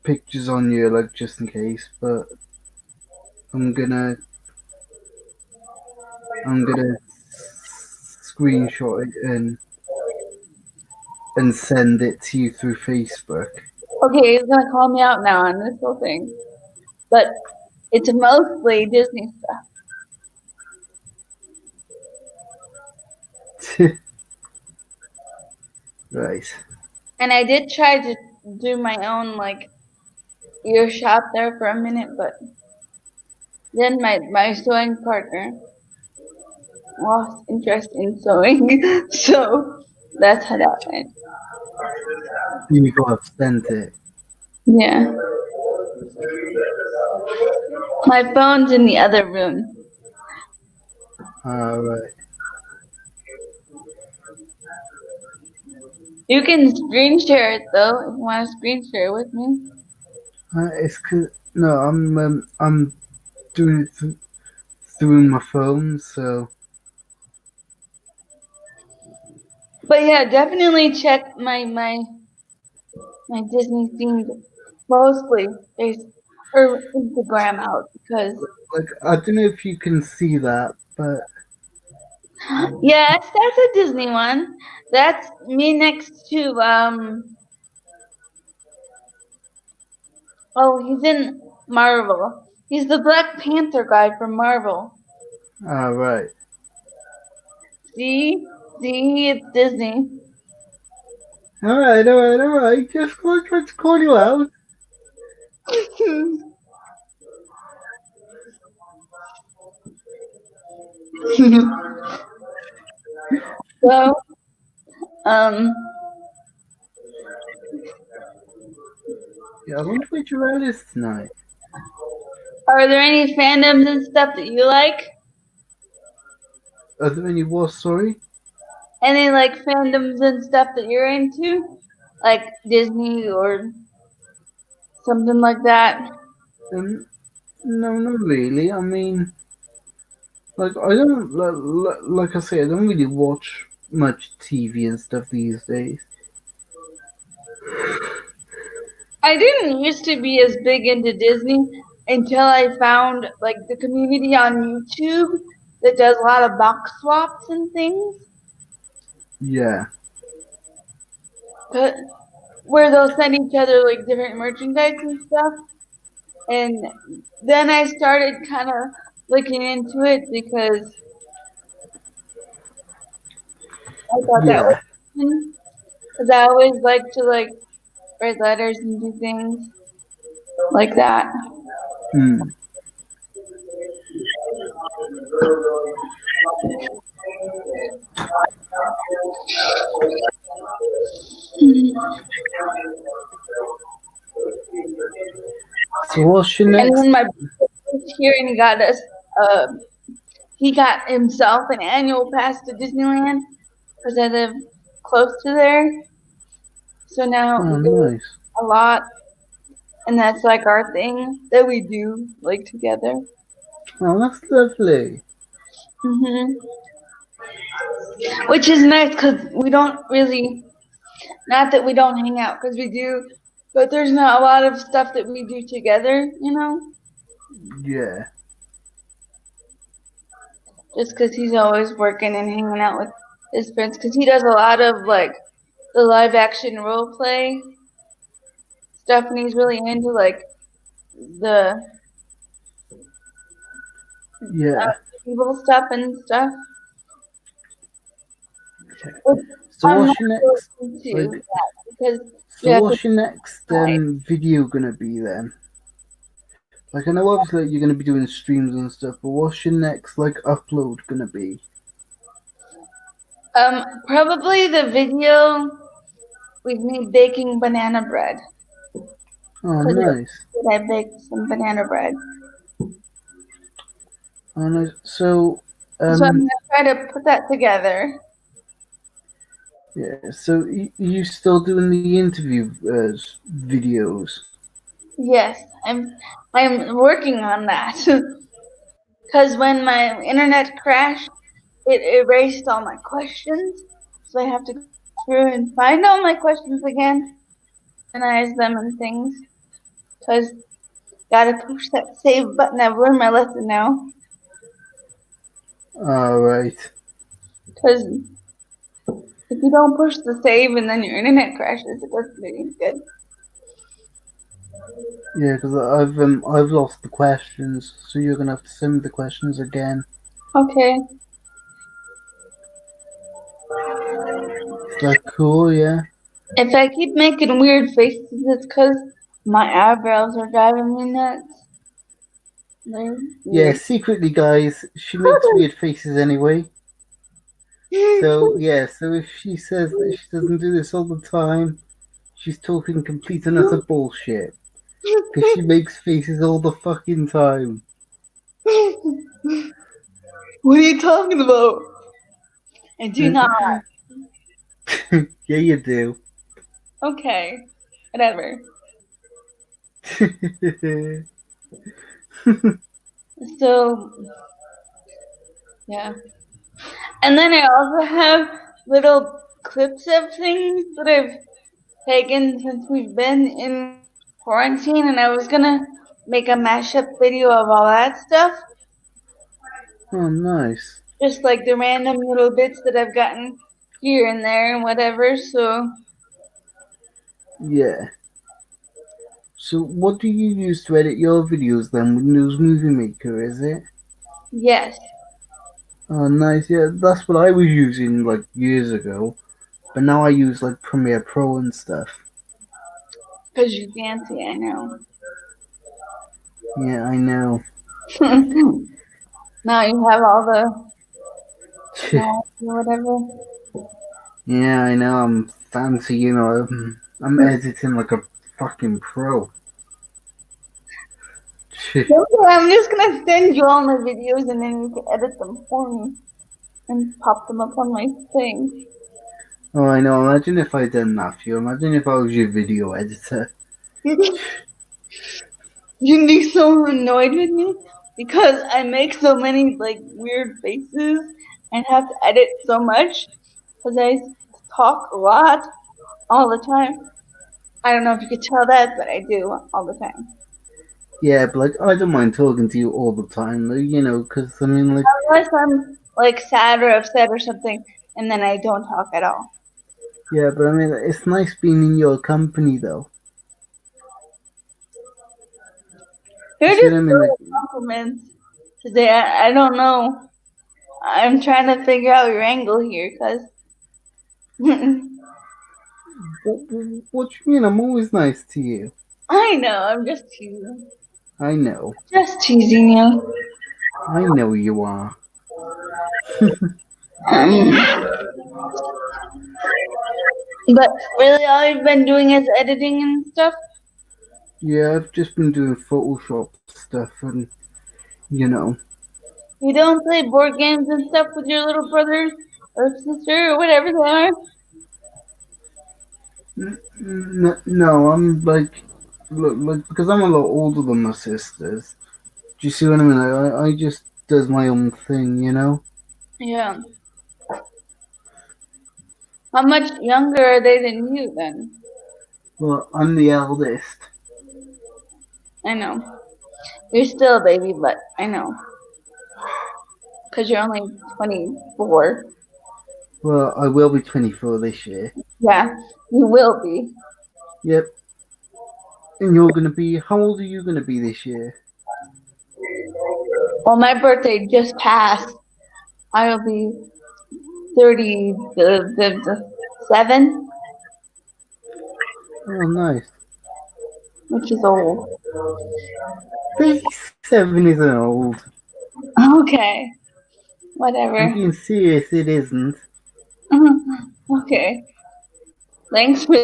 pictures on you, like just in case, but I'm gonna I'm gonna screenshot it and send it to you through Facebook. Okay, he's gonna call me out now on this whole thing. But it's mostly Disney stuff. Right. And I did try to do my own like ear shop there for a minute, but then my sewing partner lost interest in sewing. So that's how that went. You got sent it. Yeah. My phone's in the other room. Alright. You can screen share it though if you want to screen share with me. It's cause no, I'm doing it through my phone, so But yeah, definitely check my Disney themed mostly face or Instagram out because like I don't know if you can see that, but yes, that's a Disney one. That's me next to oh, he's in Marvel. He's the Black Panther guy from Marvel. alright. See? See, it's Disney. Alright. Just trying to call you out. So, um, Yeah, I wonder which route is tonight. are there any fandoms and stuff that you like? Are there any what, sorry? Any like fandoms and stuff that you're into? Like Disney or something like that? Um, no, not really. I mean, like I don't like I say, I don't really watch much TV and stuff these days. I didn't used to be as big into Disney until I found like the community on YouTube that does a lot of box swaps and things. Yeah, But where they'll send each other like different merchandise and stuff. And then I started kind of looking into it because I thought that was yeah. fun. Because I always like to like write letters and do things like that. Hmm. So what's your And next? when my brother was here and uh, he got himself an annual pass to Disneyland because I live close to there. So now we Oh, go nice. a lot, and that's like our thing that we do like together. Oh, that's lovely. hmm Which is nice because we don't really, not that we don't hang out because we do, but there's not a lot of stuff that we do together, you know, Yeah, just because he's always working and hanging out with his friends because he does a lot of like the live action role play stuff and he's really into like the yeah. evil stuff and stuff. Okay. Which So I'm not what's your really next into like? that because you So have to what's your next decide. video gonna be then? Like I know obviously like, you're gonna be doing streams and stuff, but what's your next like upload gonna be? Probably the video with me baking banana bread Oh, because nice. I baked some banana bread. Oh, nice. So, So I'm um, gonna try to put that together. yeah. So you still doing the interview videos? Yes, I'm working on that because when my internet crashed, it erased all my questions. So I have to go through and find all my questions again, organize them and things. Because gotta push that save button. I've learned my lesson now. All right. Because if you don't push the save and then your internet crashes, it doesn't do any good. Yeah, because I've lost the questions, so you're gonna have to send me the questions again. Okay. Is that cool? Yeah. If I keep making weird faces, it's because my eyebrows are driving me nuts. They're Yeah. weird. Secretly, guys, she makes weird faces anyway. So yeah. So if she says that she doesn't do this all the time, she's talking complete and utter bullshit. Because she makes faces all the fucking time. What are you talking about? I do not. Yeah, you do. Okay. Whatever. So, yeah. And then I also have little clips of things that I've taken since we've been in quarantine, and I was gonna make a mashup video of all that stuff, Oh, nice. just like the random little bits that I've gotten here and there and whatever. So, Yeah. So, what do you use to edit your videos then? Windows Movie Maker, is it? yes, Oh, nice. Yeah, that's what I was using like years ago. But now I use like Premiere Pro and stuff. because you're fancy, I know. Yeah, I know. Now you have all the technology or whatever. Yeah, I know. I'm fancy, you know. I'm editing like a fucking pro. Okay, I'm just gonna send you all my videos and then you can edit them for me and pop them up on my thing. Oh, I know. Imagine if I did that for you. Imagine if I was your video editor. You'd be so annoyed with me because I make so many like weird faces and have to edit so much because I talk a lot all the time. I don't know if you could tell that, but I do all the time. Yeah, but like I don't mind talking to you all the time, though, you know, because I mean, like, Unless I'm like sad or upset or something, and then I don't talk at all. yeah, but I mean, it's nice being in your company, though. You You're see just what I mean? Like, throwing compliments today. I don't know. I'm trying to figure out your angle here, cause what you mean? I'm always nice to you. I know I'm just teasing, I know. just teasing you. I know you are. Um, but really, all you've been doing is editing and stuff. Yeah, I've just been doing Photoshop stuff, and you know, You don't play board games and stuff with your little brother or sister or whatever they are. no, I'm like, look, like because I'm a lot older than my sisters. Do you see what I mean? I just does my own thing, you know. Yeah. How much younger are they than you then? Well, I'm the eldest. I know. You're still a baby, but I know. Because you're only 24. Well, I will be 24 this year. Yeah, you will be. Yep. And you're gonna be, how old are you gonna be this year? Well, my birthday just passed. I'll be 30, the 7, Oh, nice. which is old. 37 isn't old. Okay, I'm whatever. being serious, it isn't. Okay, thanks for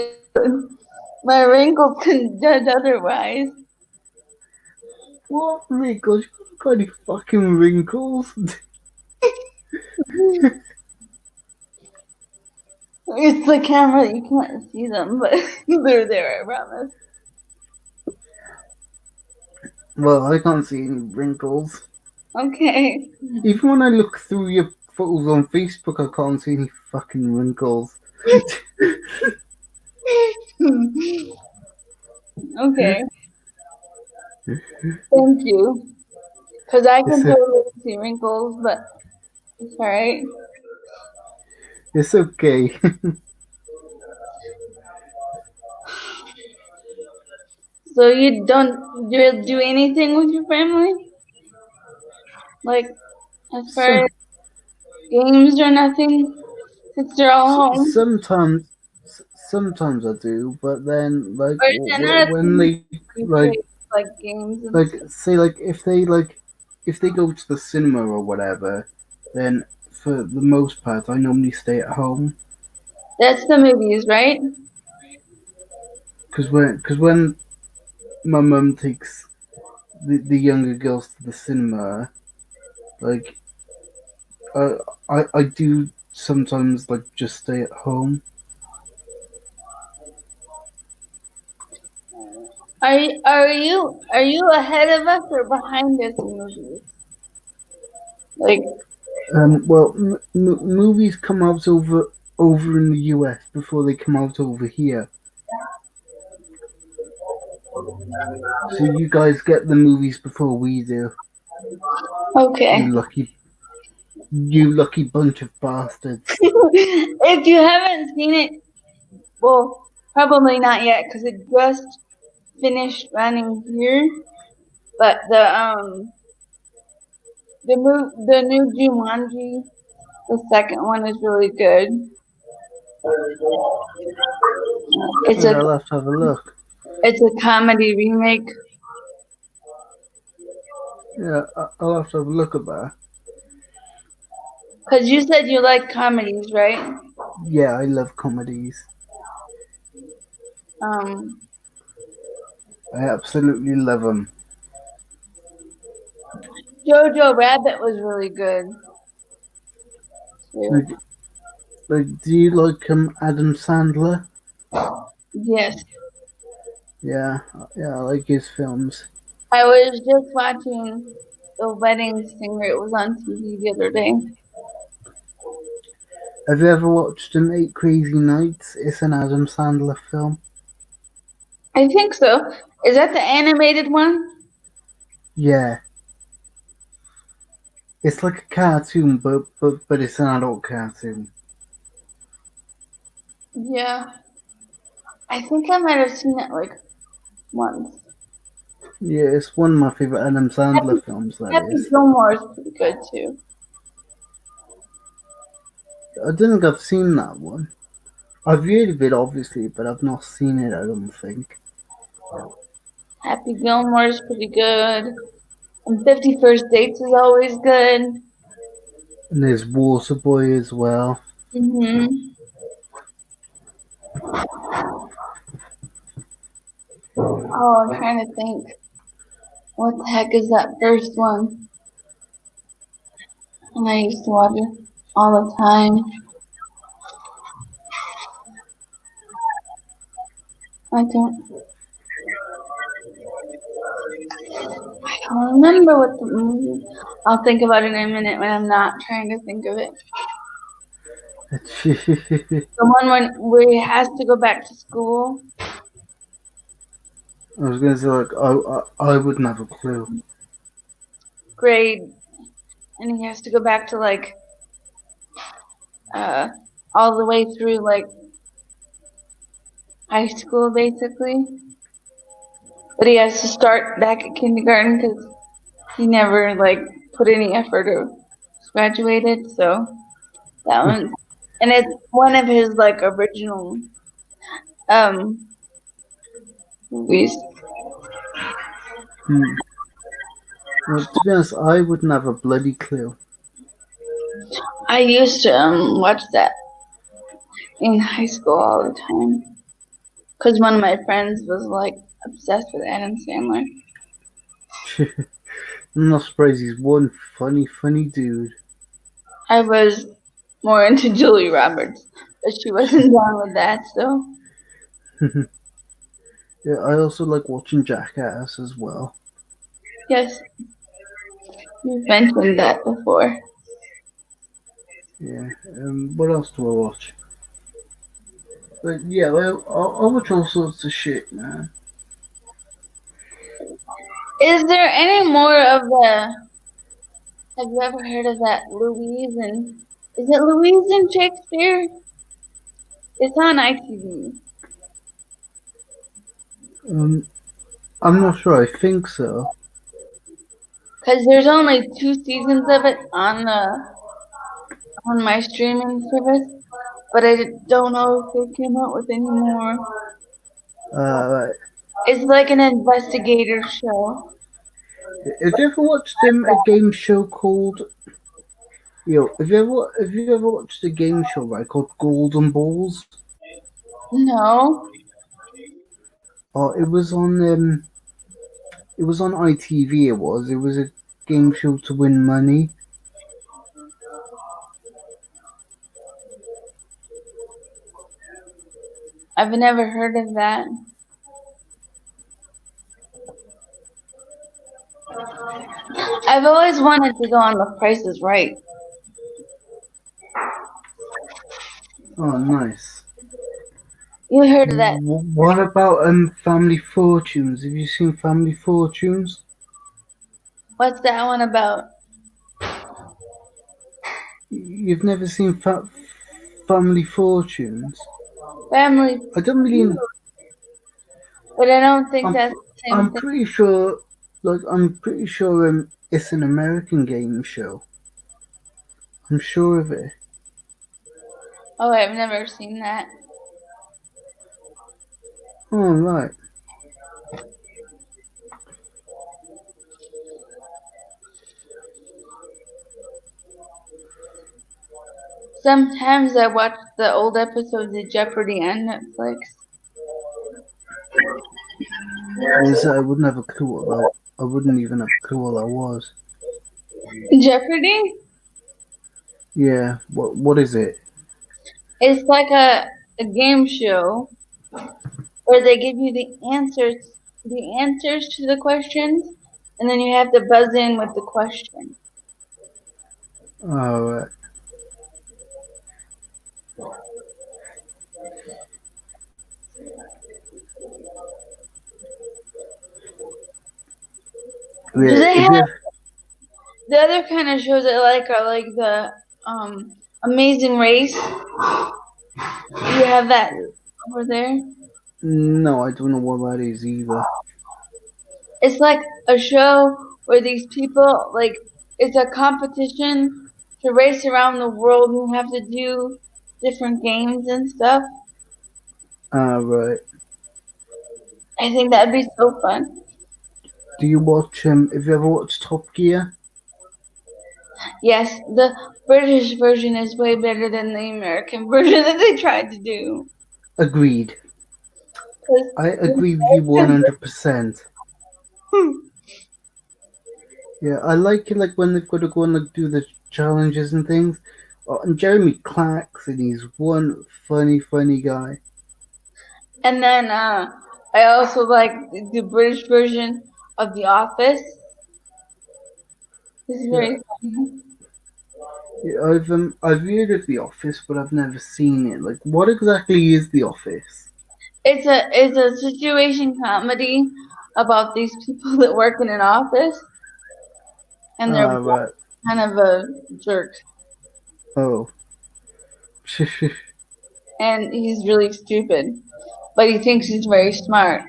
my wrinkles can judge otherwise. What wrinkles? You got any fucking wrinkles? It's the camera, you can't see them, but they're there, I promise. Well, I can't see any wrinkles. Okay. Even when I look through your photos on Facebook, I can't see any fucking wrinkles. Okay, thank you. Because I can It's, totally see wrinkles, but it's alright. it's okay. So you don't do anything with your family? Like, as far so, as games or nothing? Since they're all home? sometimes, sometimes I do, but then like Or is that not a when thing they these like days, like games and like stuff? say if they go to the cinema or whatever, then for the most part I normally stay at home That's the movies, right? because when my mum takes the younger girls to the cinema, like I I do sometimes like just stay at home. Are you ahead of us or behind us in movies? Like, Well, movies come out over in the US before they come out over here. So you guys get the movies before we do. okay. You lucky bunch of bastards. If you haven't seen it, well, probably not yet because it just finished running here. But the new Jumanji, the second one is really good. It's Yeah, a I'll have to have a look. it's a comedy remake. Yeah, I'll have to have a look at that. Cause you said you like comedies, right? Yeah, I love comedies. Um, I absolutely love them. Jojo Rabbit was really good too. Like, do you like Adam Sandler? Yes, Yeah, yeah, I like his films. I was just watching The Wedding Singer. It was on TV the other day. Have you ever watched Eight Crazy Nights? It's an Adam Sandler film. I think so. Is that the animated one? Yeah, it's like a cartoon, but it's an adult cartoon. Yeah, I think I might have seen it like once. Yeah, it's one of my favorite Adam Happy, Sandler films. That Happy is. Gilmore is pretty good too. I don't think I've seen that one. I've heard of it, obviously, but I've not seen it. I don't think. Happy Gilmore is pretty good. And 51st Dates is always good. And there's Waterboy as well. Mhm. Oh, I'm trying to think. What the heck is that first one? And I used to watch it all the time. I don't remember what the movie. I'll think about it in a minute when I'm not trying to think of it. I The one where he has to go back to school. was gonna say like I wouldn't have a clue. Grade, and he has to go back to like uh all the way through like high school basically. But he has to start back at kindergarten because he never like put any effort or graduated. So that one, and it's one of his like original um movies. Hmm. Well, to be honest, I wouldn't have a bloody clue. I used to watch that in high school all the time because one of my friends was like obsessed with Adam Sandler. I'm not surprised he's one funny dude. I was more into Julie Roberts, but she wasn't down with that. So Yeah, I also like watching Jackass as well. yes, you've mentioned that before. Yeah. What else do I watch? But yeah, well, I watch all sorts of shit, man. Is there any more of the? Have you ever heard of that Louise and? Is it Louise and Shakespeare? It's on ITV. Um, I'm not sure. I think so. Cause there's only 2 seasons of it on my streaming service, but I don't know if they came out with any more. Right. It's like an investigator show. Have you ever watched a game show called? Have you ever watched a game show right called Golden Balls? No, Oh, it was on ITV. It was a game show to win money. I've never heard of that. I've always wanted to go on The Price is Right. Oh, nice. You heard of that? What about Family Fortunes? Have you seen Family Fortunes? What's that one about? You've never seen Family Fortunes? Family I don't really. Feud, but I don't think I'm that's the same I'm thing. pretty sure. I'm pretty sure it's an American game show. I'm sure of it. Oh, I've never seen that. Oh right. Sometimes I watch the old episodes of Jeopardy on Netflix. Was I wouldn't have a clue about. I wouldn't even have a clue what that was. Jeopardy? Yeah. What is it? It's like a game show where they give you the answers to the questions, and then you have to buzz in with the question. Oh right. Do Yeah. they If have you the other kind of shows I like are like the Amazing Race? Do you have that over there? no, I don't know what that is either. It's like a show where these people like it's a competition to race around the world and you have to do different games and stuff. Ah right. I think that'd be so fun. Do you watch Have you ever watched Top Gear? Yes, the British version is way better than the American version that they tried to do. Agreed. I agree with you 100%. Yeah, I like it like when they've got to go and like do the challenges and things. Oh, and Jeremy Clarkson, he's one funny guy. And then I also like the British version of The Office. It's Yeah, very funny. yeah, I've heard of The Office, but I've never seen it. Like, what exactly is The Office? It's a situation comedy about these people that work in an office and they're Ah, right. kind of a jerk. Oh, And he's really stupid. But he thinks he's very smart.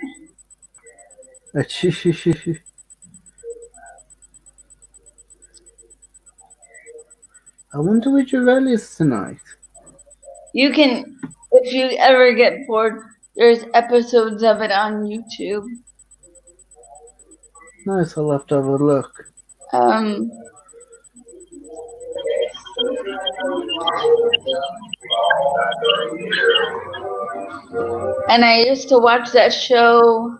I wonder which Ravel is tonight. You can, if you ever get bored, there's episodes of it on YouTube. Nice, I'll have to have a look. Um, and I used to watch that show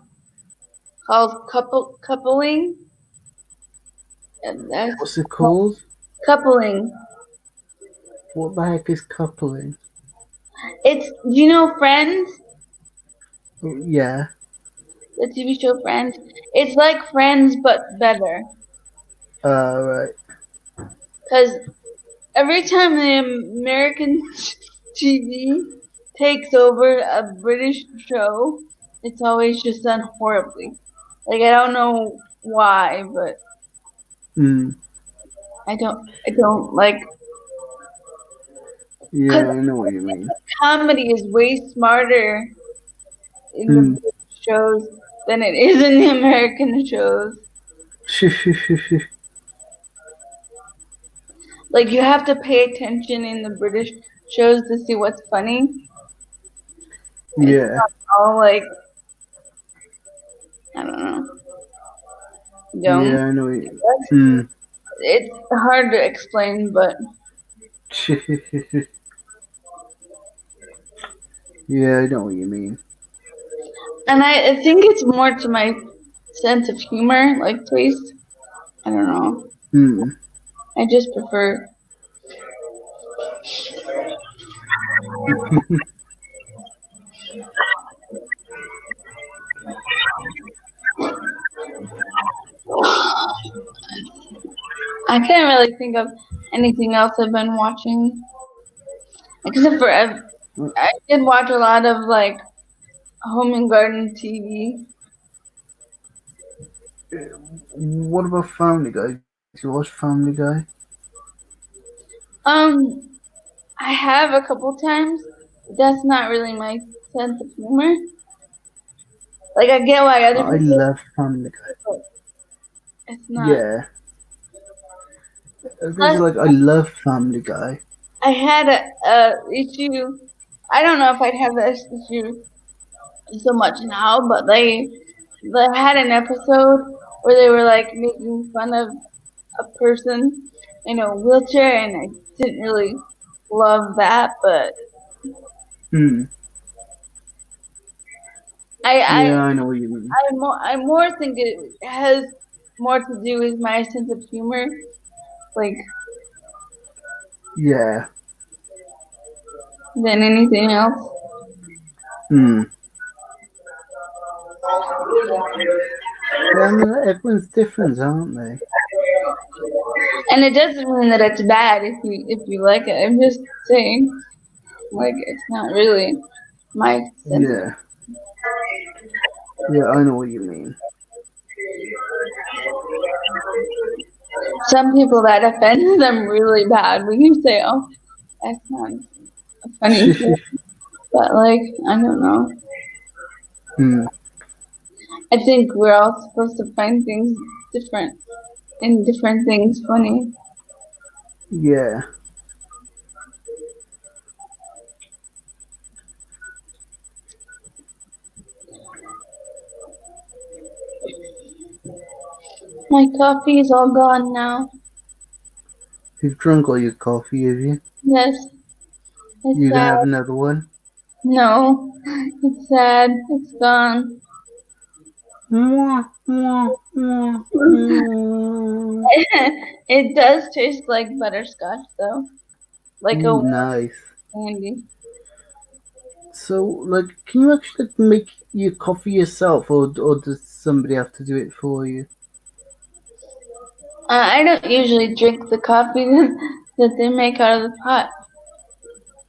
called Coupling. And that's What's it called? Coupling. What the heck is coupling? It's, you know, Friends, Oh, yeah. the TV show Friends. It's like Friends but better. Right. Cause every time the American TV takes over a British show, it's always just done horribly. Like I don't know why, but Hmm. I don't like. Cause Yeah, I know what you mean. comedy is way smarter in the Hmm. British shows than it is in the American shows. Like you have to pay attention in the British shows to see what's funny. It's Yeah. not all like I don't know. Dumb. Yeah, I know what you mean. It's hard to explain, but Yeah, I know what you mean. and I think it's more to my sense of humor, like taste. I don't know. Hmm. I just prefer. I can't really think of anything else I've been watching except for I did watch a lot of like home and garden TV. What about Family Guy? Do you watch Family Guy? Um, I have a couple times. But that's not really my sense of humor. Like I get why other I people, love Family Guy. but it's not. Yeah. There's Plus, like, I love Family Guy. I had a issue. I don't know if I'd have this issue so much now, but they had an episode where they were like making fun of a person in a wheelchair, and I didn't really love that. But Hmm. I Yeah, I know what you mean. I more think it has more to do with my sense of humor, like Yeah. than anything else. Hmm. Yeah, I mean, everyone's different, aren't they? And it doesn't mean that it's bad if you like it. I'm just saying, like it's not really my sense of. Yeah. Yeah, I know what you mean. Some people that offends them really bad when you say, "Oh, that's not a funny thing," but like I don't know. Hmm. I think we're all supposed to find things different and different things funny. Yeah. My coffee is all gone now. You've drunk all your coffee, have you? Yes, it's You gonna sad. have another one? No, it's sad. It's gone. Mwah, mwah, mwah, mwah. It does taste like butterscotch though, like a Ooh, nice. candy. So, like, can you actually make your coffee yourself, or does somebody have to do it for you? I don't usually drink the coffee that they make out of the pot,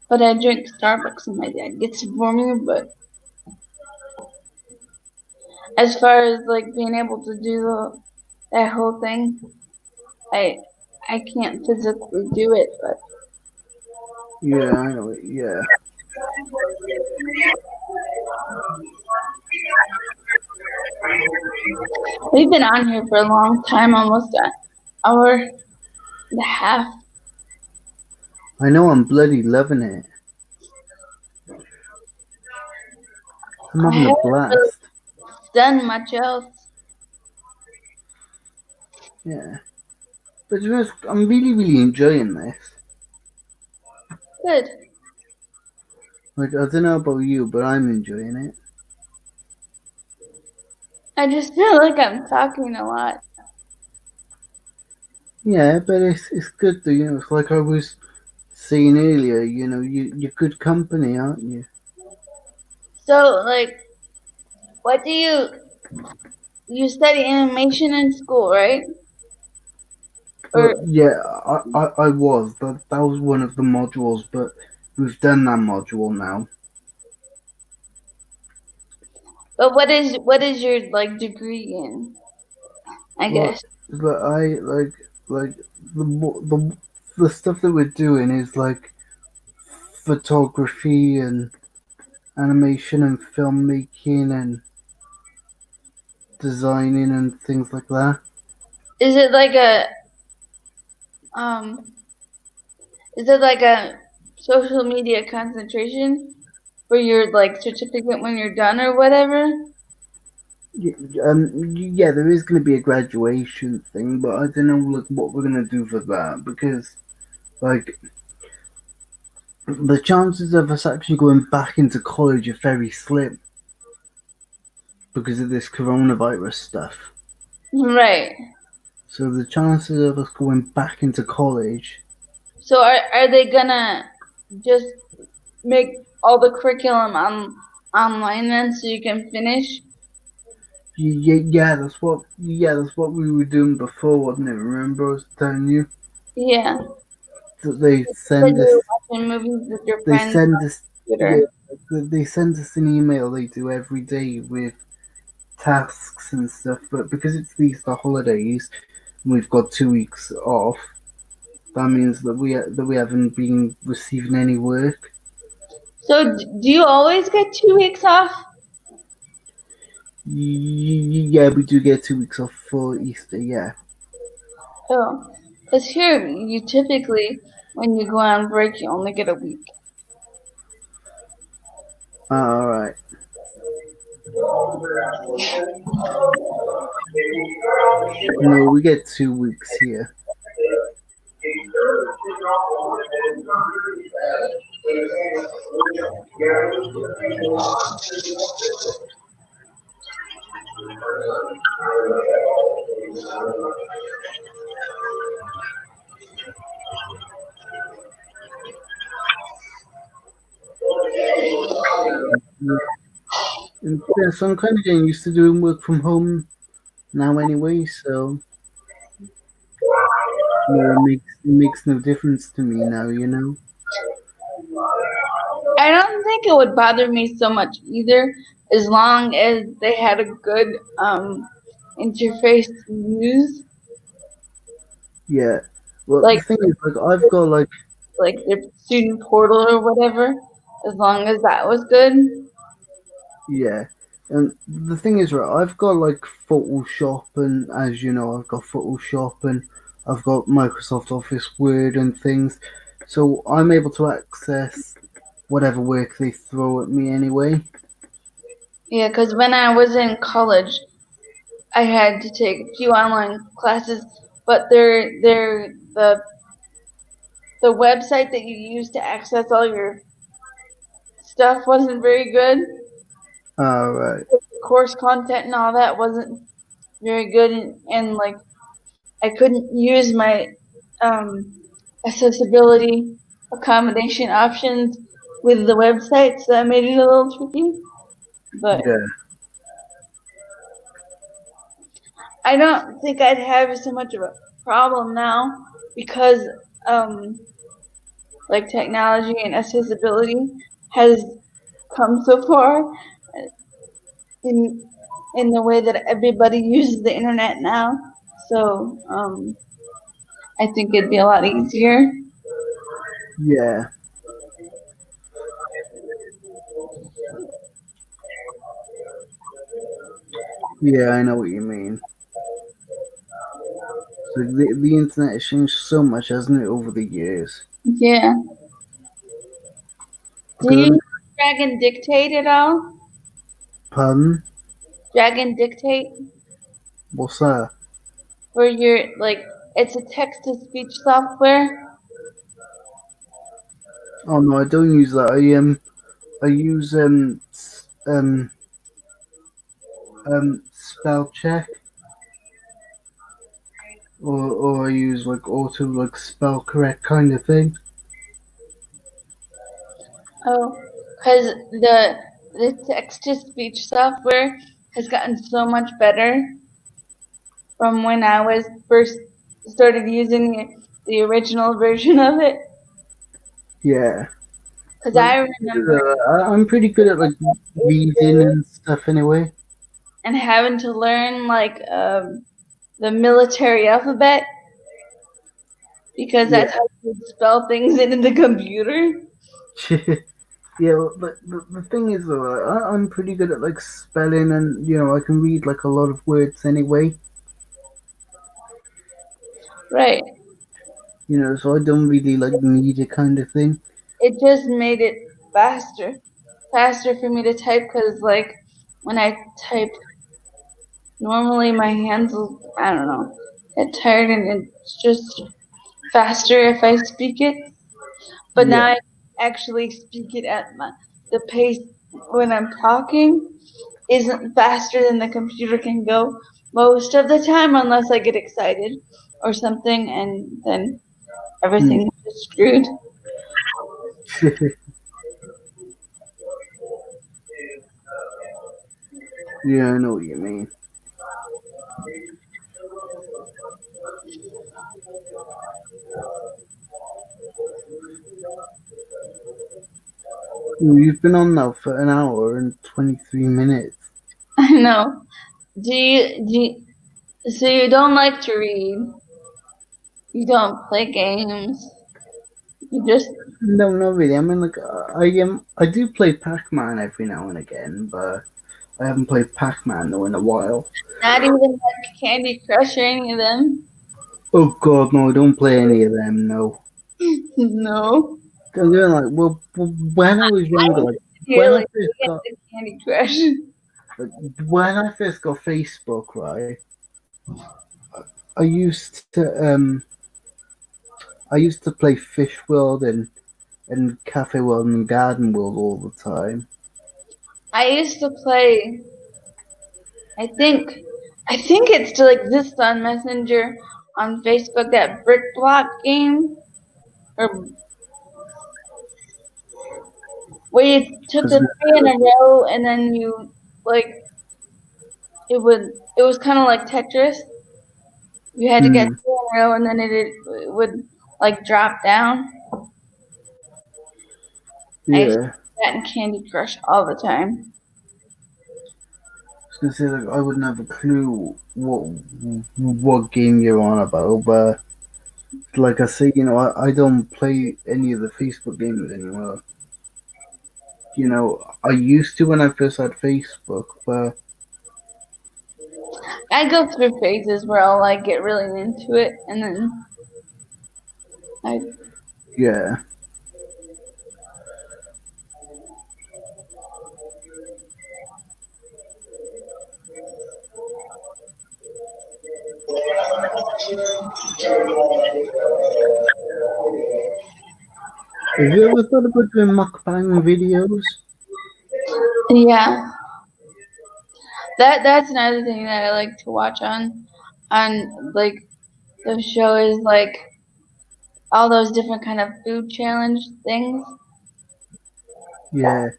but I drink Starbucks and my dad gets it for me. But as far as like being able to do that whole thing, I I can't physically do it. But Yeah, I know it. Yeah. we've been on here for a long time, almost an hour and a half. I know I'm bloody loving it. I'm I having a haven't really blast. done much else. Yeah. But you know, I'm really, really enjoying this. Good. Like, I don't know about you, but I'm enjoying it. I just feel like I'm talking a lot. Yeah, but it's good though, you know, it's like I was saying earlier, you know, you're good company, aren't you? So, like, what do you study animation in school, right? Or Well, yeah, I was. That was one of the modules, but we've done that module now. but what is your like degree in? I But guess. but I like the stuff that we're doing is like photography and animation and filmmaking and designing and things like that. Is it like a um? Is it like a social media concentration for your like certificate when you're done or whatever? Yeah, there is going to be a graduation thing, but I don't know like what we're going to do for that because like the chances of us actually going back into college are very slim because of this coronavirus stuff. Right. So the chances of us going back into college, So are they gonna just make all the curriculum online then so you can finish? yeah, that's what we were doing before, wasn't it? Remember I was telling you Yeah. that they When send us, you're watching movies with your they friends send on us, the yeah, computer. they send us an email they do every day with tasks and stuff. But because it's the Easter holidays, and we've got 2 weeks off. That means that we haven't been receiving any work. So do you always get 2 weeks off? Yeah, we do get 2 weeks off for Easter. Yeah. Oh, because here you typically when you go on break you only get a week. All right. No, we get 2 weeks here. And yeah, so I'm kind of getting used to doing work from home now anyway. So you know, it makes no difference to me now. You know. I don't think it would bother me so much either, as long as they had a good interface to use, Yeah. Well, the like thing is, like, I've got like their student portal or whatever. As long as that was good. yeah. And the thing is, right, I've got like Photoshop, and as you know, I've got Photoshop, and I've got Microsoft Office Word and things. So I'm able to access whatever work they throw at me anyway. Yeah, because when I was in college, I had to take a few online classes, but the website that you use to access all your stuff wasn't very good. Alright. The course content and all that wasn't very good, and like I couldn't use my um, accessibility accommodation options with the website, so that made it a little tricky. But Yeah. I don't think I'd have so much of a problem now because um, like technology and accessibility has come so far in in the way that everybody uses the internet now. So I think it'd be a lot easier. Yeah. Yeah, I know what you mean. Like the internet has changed so much, hasn't it, over the years? Yeah. Do you Because, use Dragon Dictate at all? pardon, Dragon Dictate? what's that? Where you're like, it's a text to speech software. Oh no, I don't use that. I use spell check, or I use like auto like spell correct kind of thing. Oh, because the text to speech software has gotten so much better from when I was first started using the original version of it. Yeah, Because like I remember I'm pretty good at like reading and stuff anyway. and having to learn like the military alphabet because Yeah, that's how you spell things into the computer. yeah. But the thing is though, I'm pretty good at like spelling, and I can read like a lot of words anyway. Right. So I don't really like need a kind of thing. It just made it faster for me to type because like when I type, normally my hands will, I don't know, get tired and it's just faster if I speak it. But now Yeah. I actually speak it at the pace when I'm talking isn't faster than the computer can go most of the time unless I get excited or something and then Hmm. everything is screwed. Yeah, I know what you mean. Well, you've been on now for an hour and 23 minutes. I know. So you don't like to read, you don't play games, you just No, not really. I mean, like, I do play Pac-Man every now and again, but I haven't played Pac-Man though in a while. not even like Candy Crush or any of them. Oh God, no! I don't play any of them. No, No. I'm doing like, when I was I younger, was like when I really first big got, into Candy Crush. like, when I first got Facebook, right, I used to, I used to play Fish World and Cafe World and Garden World all the time. I used to play, I think I think it still exists on Messenger on Facebook, that Brick Block game or where you took Cause the three in a row and then you like it was kind of like Tetris. You had to get hmm, three in a row and then it would like drop down. I used to yeah. do that in Candy Crush all the time. I was gonna say like I wouldn't have a clue what game you're on about, but like I say, I don't play any of the Facebook games anymore. I used to when I first had Facebook, but I go through phases where I'll like get really into it and then I yeah. Have you ever thought about doing mukbang videos? yeah. That's another thing that I like to watch on like the show is like all those different kind of food challenge things. Yeah.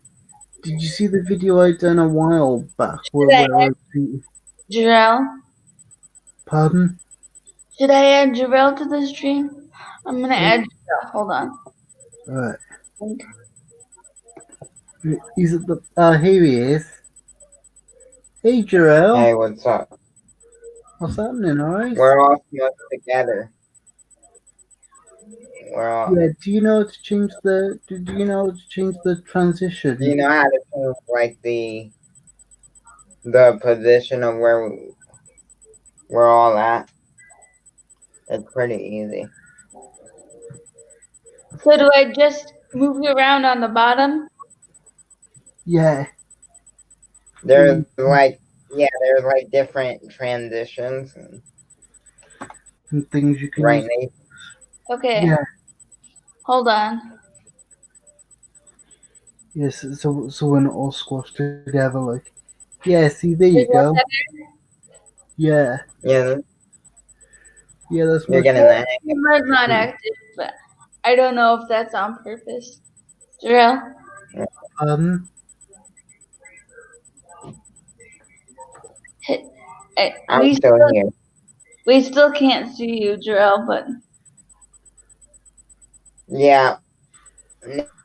Did you see the video I done a while back where, Should I where I add was eating? Jarrell? Pardon? Should I add Jarrell to the stream? I'm gonna Uh, add Jarrell. Hold on. Alright. He's at the. Here he is. Hey, Jarrell. Hey, what's up? What's happening, alright? We're all smoked together. We're all. Yeah, do you know how to change the. Do you know how to change the Do you transition? know how to change like the position of where we're all at? It's pretty easy. So do I just move you around on the bottom? Yeah. There's like different transitions And things you can right use. now. Okay. Yeah. Hold on. Yes. So when it all squashed together, like, yeah. See, there you Is that go. better? Yeah. Yeah, Yeah. That's you're much. getting the hang. Camera's not active, but I don't know if that's on purpose. Drill. Um. I'm We still still, here. we still can't see you, Drill, but Yeah,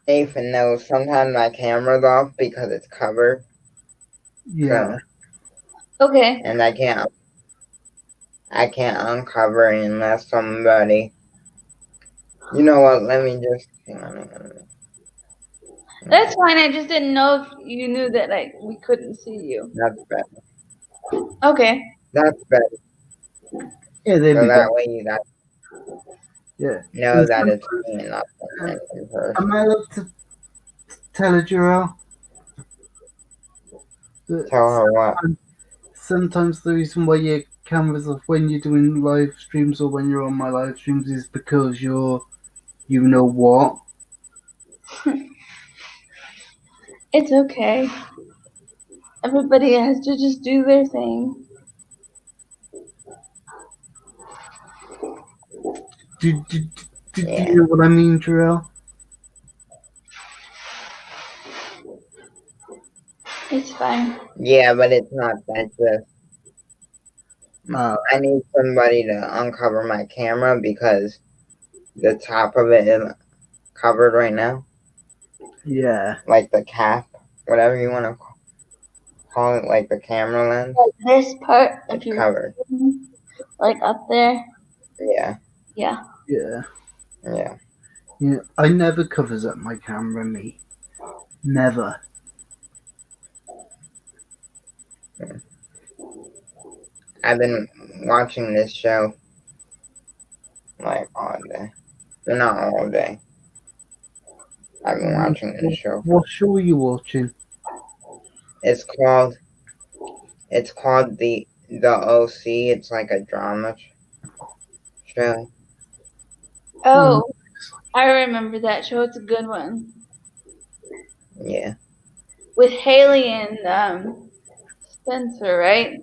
Nathan knows. Sometimes my camera's off because it's covered. Yeah. okay. And I can't uncover it unless somebody. You know what? Let me just hang on. That's fine. I just didn't know if you knew that like we couldn't see you. That's better. Okay. That's better. Yeah. There So we that go. way you guys Yeah. know And that it's sometimes, me and not am in am person. I allowed to tell a Jarrell that Tell her what. sometimes the reason why your camera's off when you're doing live streams or when you're on my live streams is because you're, you know what? It's okay. Everybody has to just do their thing. Do Yeah. you know what I mean, Jarrell? It's fine. Yeah, but it's not that just. Uh, I need somebody to uncover my camera because the top of it is covered right now. yeah. Like the cap, whatever you want to call it, like the camera lens. Like this part, if It's you're covered. like up there. Yeah. Yeah. Yeah. Yeah. Yeah. I never covers up my camera, me. Never. I've been watching this show like all day. Well, not all day. I've been watching this show. What show are you watching? It's called the OC. It's like a drama show. Oh, I remember that show. It's a good one. Yeah. With Haley and Spencer, right?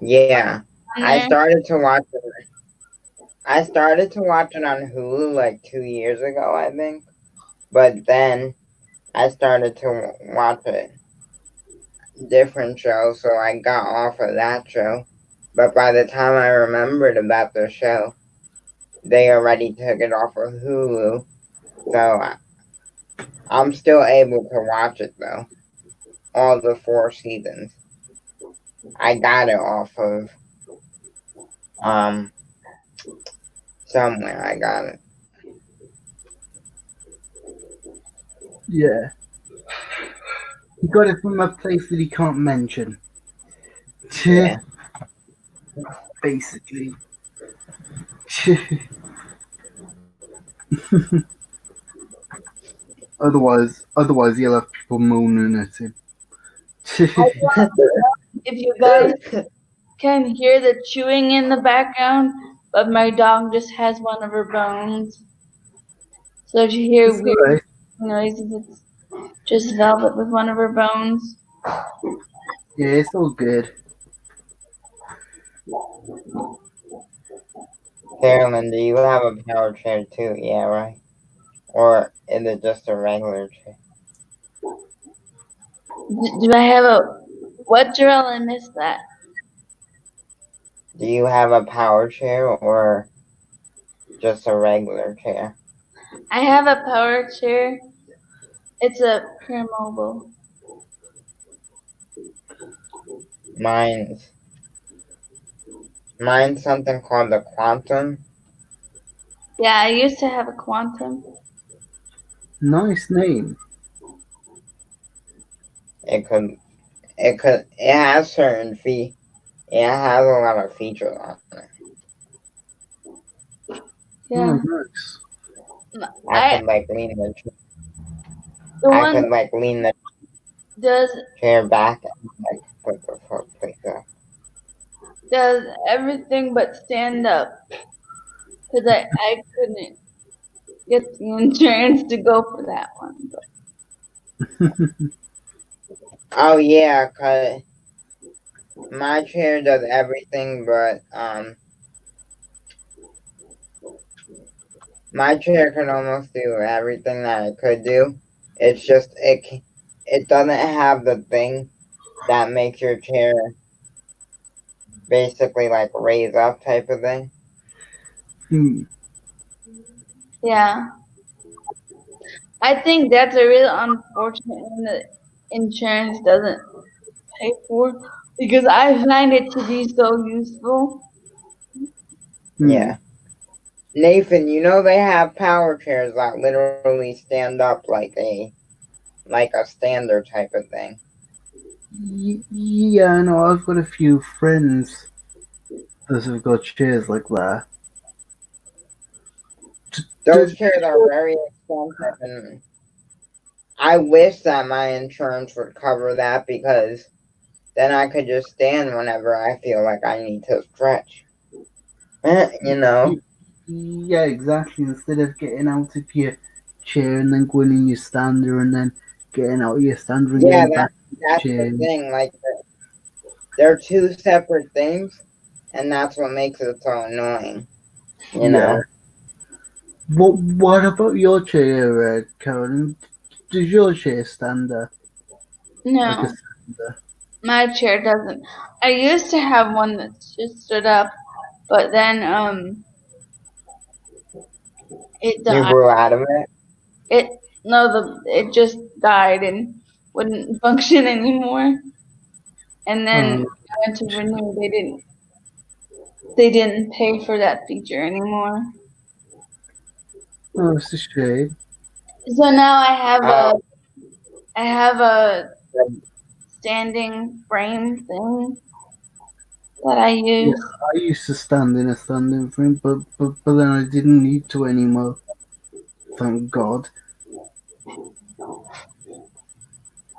Yeah. On I there? started to watch it. I started to watch it on Hulu like 2 years ago, I think. But then I started to watch a different show, so I got off of that show. But by the time I remembered about the show, they already took it off of Hulu. So I'm still able to watch it though. All the 4 seasons. I got it off of somewhere. I got it. Yeah. He got it from a place that he can't mention. Yeah. Basically. otherwise he'll have people mooning at him. If you guys can hear the chewing in the background, but my dog just has one of her bones. So if you hear It's weird alright. noises, it's just Velvet with one of her bones. Yeah, it's all good. Carolyn, do you have a power chair too? Yeah, right? Or is it just a regular chair? Do I have a what, Jarrell? I missed that. Do you have a power chair or just a regular chair? I have a power chair. It's a Permobile. Mine's something called the Quantum. Yeah, I used to have a Quantum. Nice name. It has certain it has a lot of features on it. Yeah. nice. I I could like lean the the I one could like lean the does chair back and like put the foot like that. does everything but stand up because I couldn't get the insurance to go for that one. But Oh yeah, 'cause my chair does everything but my chair can almost do everything that it could do. It's just it doesn't have the thing that makes your chair basically like raise up type of thing. Hmm. yeah, I think that's a real unfortunate one that insurance doesn't pay for because I find it to be so useful. Hmm. Yeah. Nathan, you know they have power chairs that literally stand up like a standard type of thing. Yeah, I know. I've got a few friends that have got chairs like that. Those Does, chairs are very expensive, and I wish that my insurance would cover that because then I could just stand whenever I feel like I need to stretch. You know? yeah, exactly. Instead of getting out of your chair and then going in your stander and then getting out of your stander and Yeah, getting back in that's your the chair. thing. Like, they're two separate things, and that's what makes it so annoying. You Yeah. know? What about your chair, Karen? Does your chair stand up like a No, stander? my chair doesn't. I used to have one that just stood up, but then it You died. grew out of it? It no, it just died and wouldn't function anymore. And then Oh, I went to renew. They didn't pay for that feature anymore. oh, it's a shame. So now Oh, I have a standing frame thing that I Yeah, use. I used to stand in a standing frame, but then I didn't need to anymore. Thank God.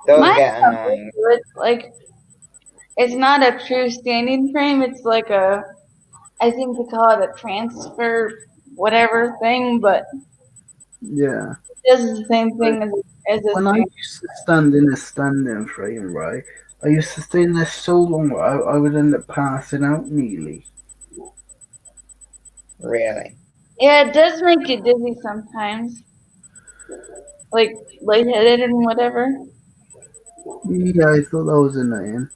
those Mine's get not very annoying. good. Like it's not a true standing frame. It's like I think they call it a transfer whatever thing, but Yeah. it does the same thing as a When I stand. used to stand in a standing frame, right, I used to stay in there so long I would end up passing out nearly. Really. Yeah, it does make you dizzy sometimes, like lightheaded and whatever. Yeah, I thought that was annoying.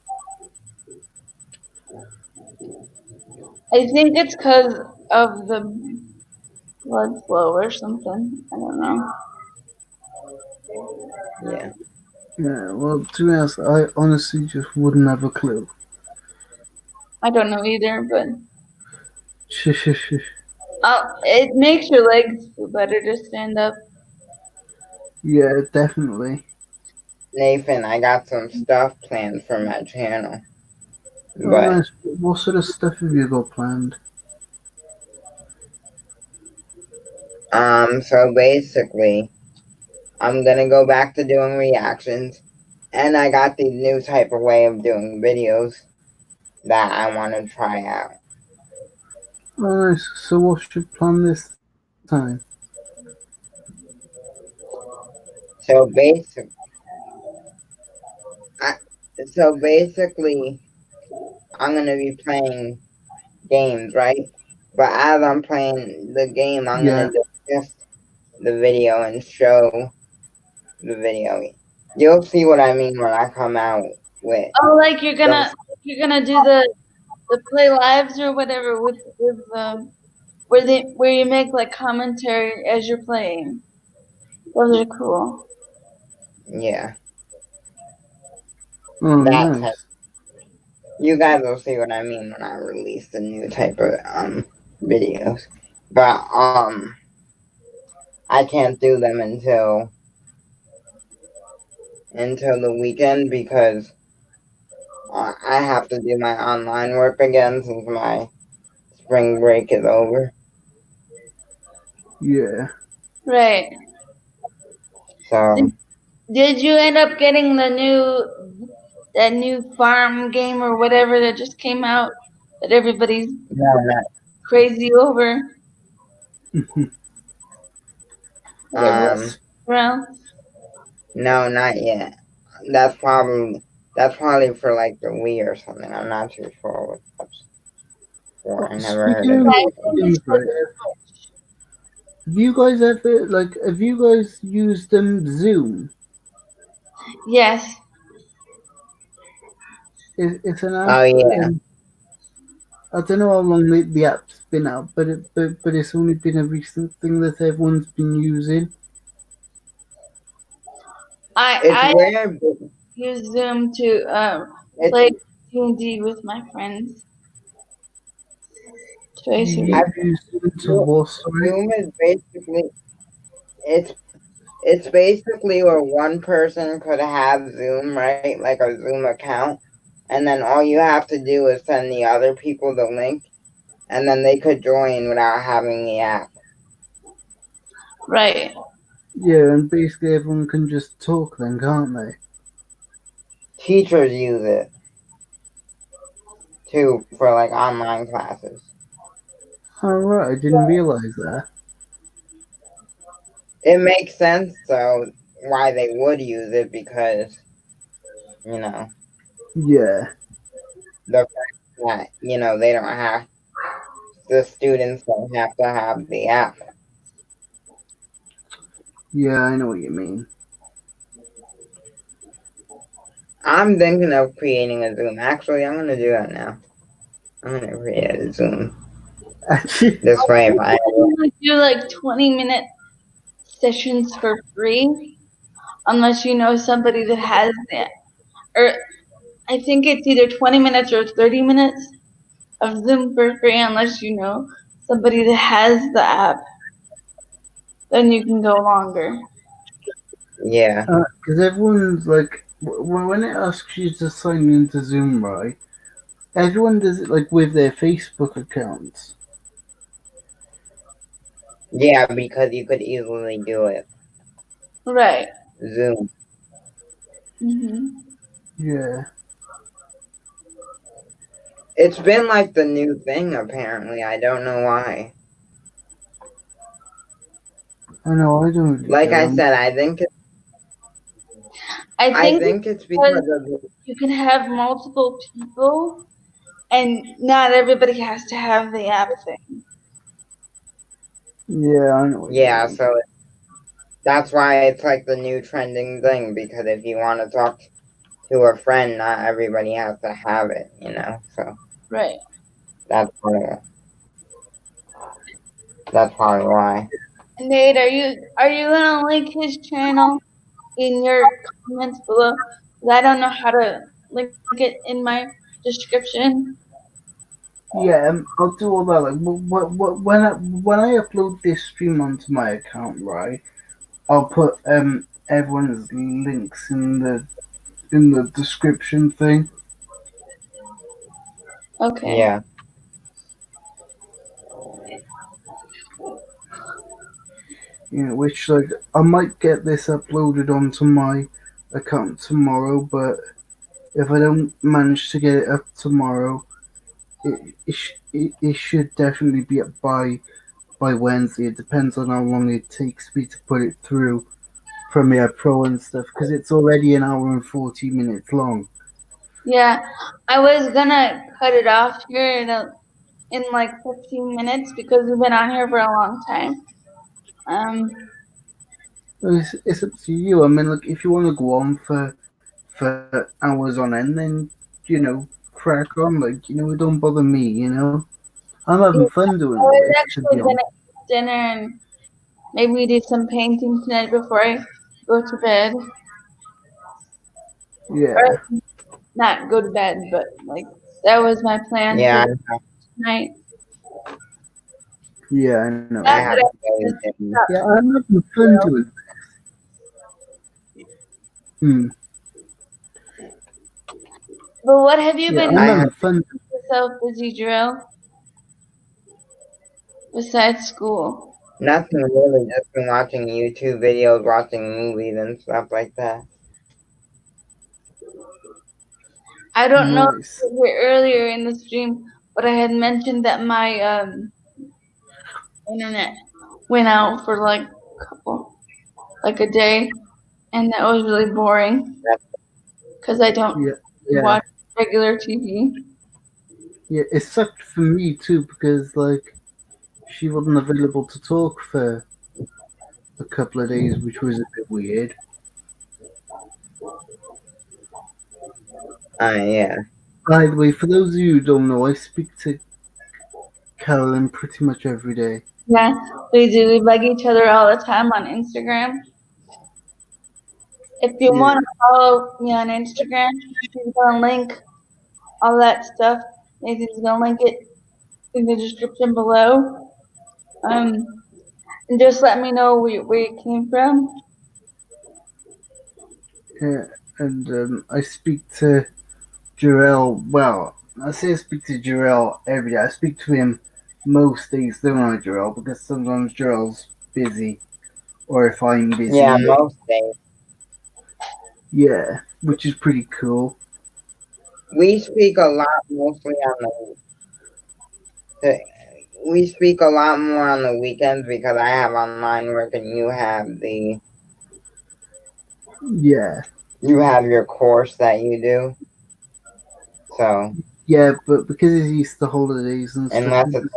I think it's because of the blood flow or something. I don't know. Yeah. Yeah, well, to be honest, I honestly just wouldn't have a clue. I don't know either, but Shush, shush, shush. it makes your legs feel better to stand up. Yeah, definitely. Nathan, I got some stuff planned for my channel. Oh, But nice. What sort of stuff have you got planned? so basically I'm gonna go back to doing reactions, and I got the new type of way of doing videos that I wanna try out. Oh, nice. So what's your plan this time? So basic I, so basically I'm gonna be playing games, right? But as I'm playing the game, I'm Yeah. gonna discuss the video and show the video. You'll see what I mean when I come out with Oh, like those. you're gonna do the play lives or whatever with where you make like commentary as you're playing. Those are cool. Yeah, Oh, that type. nice. You guys will see what I mean when I release the new type of videos. But I can't do them until the weekend because I have to do my online work again since my spring break is over. Yeah. Right. So Did you end up getting that new farm game or whatever that just came out that everybody's no, not crazy over? Whatever. um Yes. Well, no, not yet. That's probably for like the Wii or something. I'm not too sure what that's for. I Well, never heard speaking of of I it. think it's games, for right? the Have you guys ever have you guys used Zoom? yes. It's an app. Oh yeah, I don't know how long the app's been out, but it's only been a recent thing that everyone's been using. it's I weird. But use Zoom to it's play D&D with my friends twice a You week. I've use Zoom to Zoom what? Sorry. Zoom is basically it's it's basically where one person could have Zoom, right? Like a Zoom account, and then all you have to do is send the other people the link, and then they could join without having the app. Right. Yeah, and basically everyone can just talk then, can't they? Teachers use it too for like online classes. Oh right, I didn't realize that. It makes sense though why they would use it because you know Yeah, the fact that they don't have the students don't have to have the app. yeah, I know what you mean. I'm thinking of creating a Zoom. Actually, I'm gonna do that now. I'm gonna create a Zoom. Actually, This way, if I You do like 20-minute sessions for free unless you know somebody that has it. Or I think it's either 20 minutes or 30 minutes of Zoom for free unless you know somebody that has the app. Then you can go longer. yeah, because everyone's like, when it asks you to sign into Zoom, right? Everyone does it like with their Facebook accounts. yeah, because you could easily do it. Right. Zoom. Mhm. Yeah, It's been like the new thing apparently. I don't know why. I know. I don't really Like get I on. said, I I think it's think it's because because of you can have multiple people and not everybody has to have the app thing. Yeah, I know what you yeah. mean. So that's why it's like the new trending thing. Because if you want to talk to a friend, not everybody has to have it. So Right. that's probably, that's probably why. Nate, are you gonna link his channel in your comments below? 'Cause I don't know how to link it in my description. Yeah, I'll do all that. Like, when I upload this stream onto my account, right? I'll put everyone's links in the description thing. Okay. Yeah. Which like I might get this uploaded onto my account tomorrow, but if I don't manage to get it up tomorrow, it should definitely be up by Wednesday. It depends on how long it takes me to put it through Premiere Pro and stuff, because it's already an hour and 40 minutes long. Yeah, I was gonna cut it off here in like 15 minutes because we've been on here for a long time. It's up to you. I mean, like if you want to go on for hours on end, then crack on. Like it don't bother me. I'm having fun I doing all was this. To actually be honest, gonna eat dinner and maybe do some painting tonight before I go to bed. Or yeah, not go to bed, but like that was my plan for Yeah. tonight. yeah, I know. I Not have that to I go just to gym. stop, Yeah, I'm having you fun know. doing. Hmm. But what have you Yeah, been I'm I doing have having fun. to keep yourself busy, Drill? Besides school. Nothing really, just been watching YouTube videos, watching movies and stuff like that. I don't know if Nice. you were earlier in the stream, but I had mentioned that my internet went out for like a day, and that was really boring because I don't Yeah. watch regular TV. Yeah, it sucked for me too because like she wasn't available to talk for a couple of days, which was a bit weird. Yeah. By the way, for those of you who don't know, I speak to Carolyn pretty much every day. Yeah, we do. We bug each other all the time on Instagram. If you Yeah. want to follow me on Instagram, he's gonna link all that stuff. Nathan's gonna link it in the description below. And just let me know where you came from. Yeah, and I speak to Jarrell. Well, I say I speak to Jarrell every day. I speak to him most days, don't I, Jarrell? Because sometimes Jarrell's busy, or if I'm busy. Yeah, most days. Yeah, which is pretty cool. We speak a lot mostly on we speak a lot more on the weekends because I have online work and you have Yeah. your course that you do. So Yeah, but because it's Easter holidays and stuff. unless it's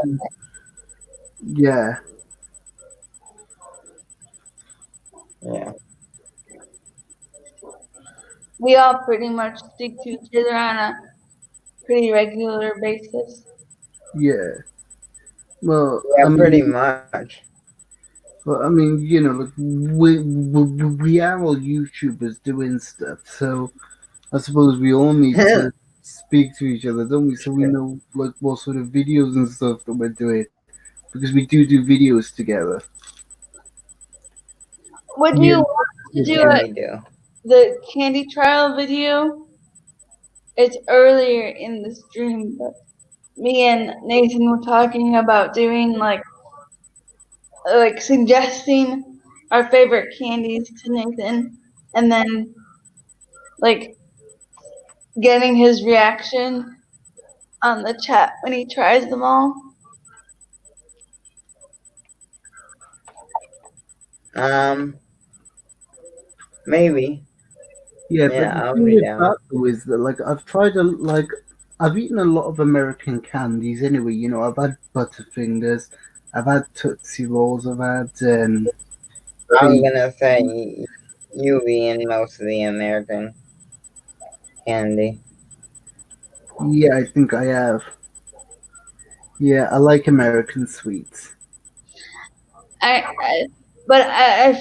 Yeah. yeah. We all pretty much speak to each other on a pretty regular basis. Yeah. Well, Yeah, I mean, pretty much. well, I mean, you know, like we are all YouTubers doing stuff, so I suppose we all need to speak to each other, don't we? So we know like what sort of videos and stuff that we're doing because we do videos together. Would you want to do Yeah, we do. the candy trial video? It's earlier in the stream, but me and Nathan were talking about doing like suggesting our favorite candies to Nathan, and then like getting his reaction on the chat when he tries them all. Maybe. Yeah, Yeah, but the I'll thing be with down. that though is that like I've eaten a lot of American candies anyway. You know, I've had Butterfingers, I've had Tootsie Rolls, I've had I was gonna say you being most of the American candy. Yeah, I think I have. Yeah, I like American sweets. I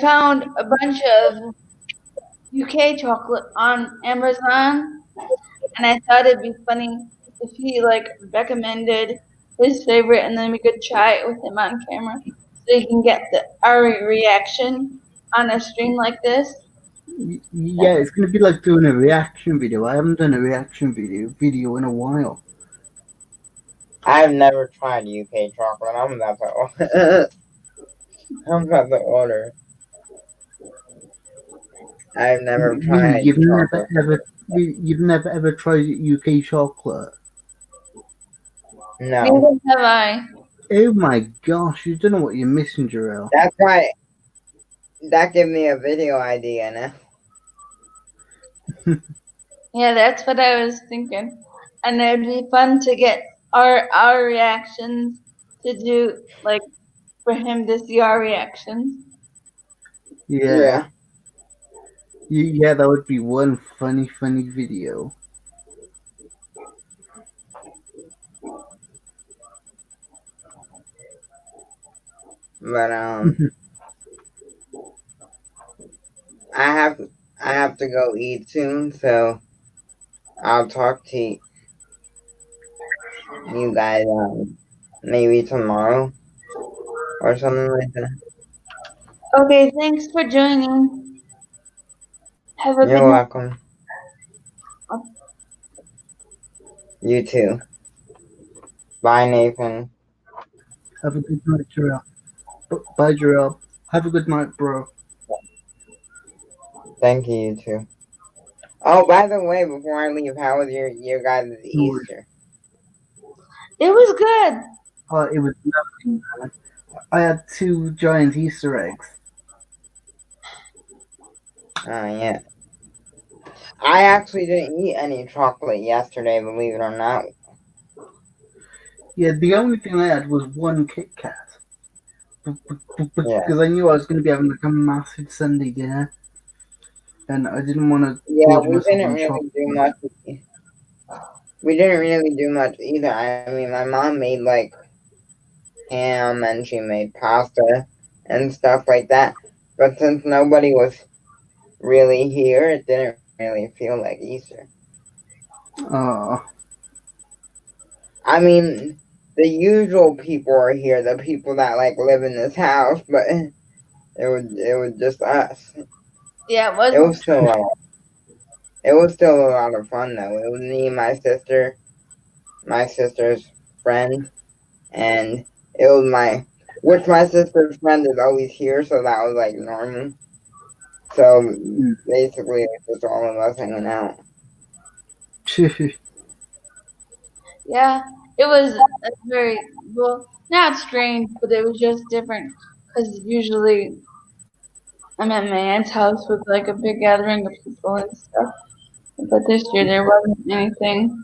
found a bunch of UK chocolate on Amazon, and I thought it'd be funny if he like recommended his favorite, and then we could try it with him on camera, so you can get our reaction on a stream like this. Yeah, it's gonna be like doing a reaction video. I haven't done a reaction video in a while. I've never tried UK chocolate. I'm about to order. I've never tried You've chocolate. you've never ever tried UK chocolate. No. Neither have I. Oh my gosh, you don't know what you're missing, Jarrell. That's why that gave me a video idea now. Yeah, that's what I was thinking, and it'd be fun to get our reactions to do like for him to see our reactions. Yeah. Yeah, that would be one funny video. But I have to go eat soon, so I'll talk to you guys maybe tomorrow or something like that. Okay, thanks for joining. Have a good You're night. welcome. You too. Bye, Nathan. Have a good night, Jarrell. Bye, Jarrell. Have a good night, bro. Thank you, you too. Oh, by the way, before I leave, how was your guys' No worries. Easter? It was good. It was lovely, man. I had 2 giant Easter eggs. Oh yeah. I actually didn't eat any chocolate yesterday, believe it or not. Yeah, the only thing I had was 1 Kit Kat. Yeah. Because I knew I was going to be having like a massive Sunday dinner. And I didn't want to Yeah, gorge myself on chocolate. we didn't really do much either. I mean, my mom made like ham and she made pasta and stuff like that. But since nobody was really here, it didn't really feel like Easter. Oh, I mean, the usual people are here, the people that like live in this house, but it was just us. Yeah, it It was. was still a lot of fun though. It was me, my sister's friend, and it was my sister's friend is always here, so that was like normal. So basically, it was just all of us hanging out. Yeah, it was a very well, not strange, but it was just different. Because usually I'm at my aunt's house with like a big gathering of people and stuff. But this year there wasn't anything.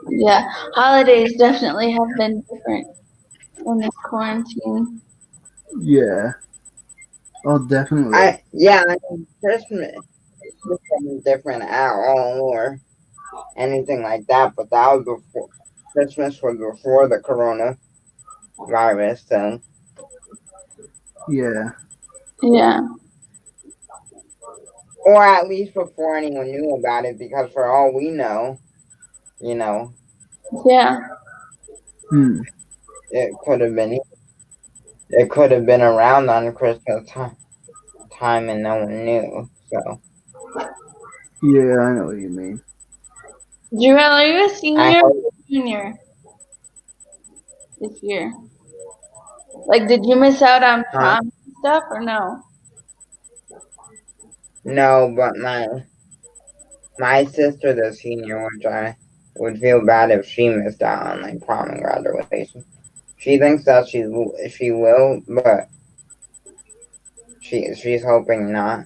Yeah, holidays definitely have been different in this quarantine. yeah. Oh, definitely. I mean, Christmas wasn't different at all or anything like that, but that was before Christmas was before the coronavirus, so Yeah. Yeah, or at least before anyone knew about it, because for all we know, you know, yeah, Hmm. it could have been around on Christmas time and no one knew. So Yeah, I know what you mean. Jarell, are you a I senior hope or junior this year? Like, did you miss out on prom and stuff or no? no, but my sister, the senior, which I would feel bad if she missed out on like prom and graduation. She thinks that she will, but she's hoping not.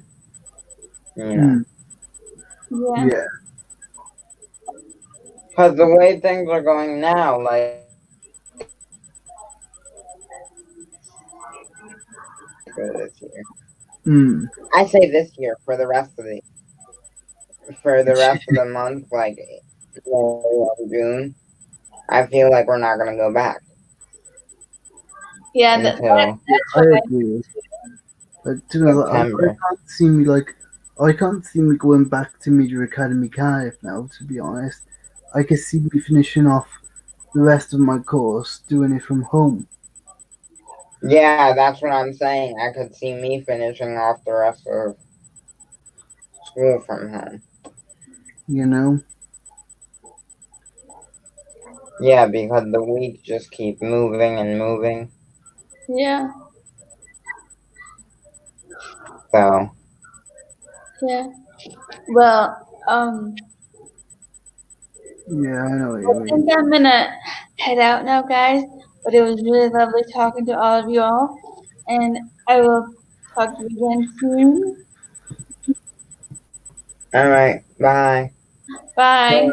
You know, Hmm. Yeah, Yeah. because the way things are going now, like this year. Hmm. I say this year for the rest of the month, like June. I feel like we're not gonna go back yeah, until that's I why. agree. Like, to know, September. I can't see me going back to Media Academy Cardiff now. To be honest, I can see me finishing off the rest of my course doing it from home. Yeah, that's what I'm saying. I could see me finishing off the rest of school from home. You know. Yeah, because the weeks just keep moving and moving. Yeah, So, yeah. Well, Yeah, I know what I you mean. think I'm gonna head out now, guys. But it was really lovely talking to all of you all, and I will talk to you again soon. all right, bye. Bye.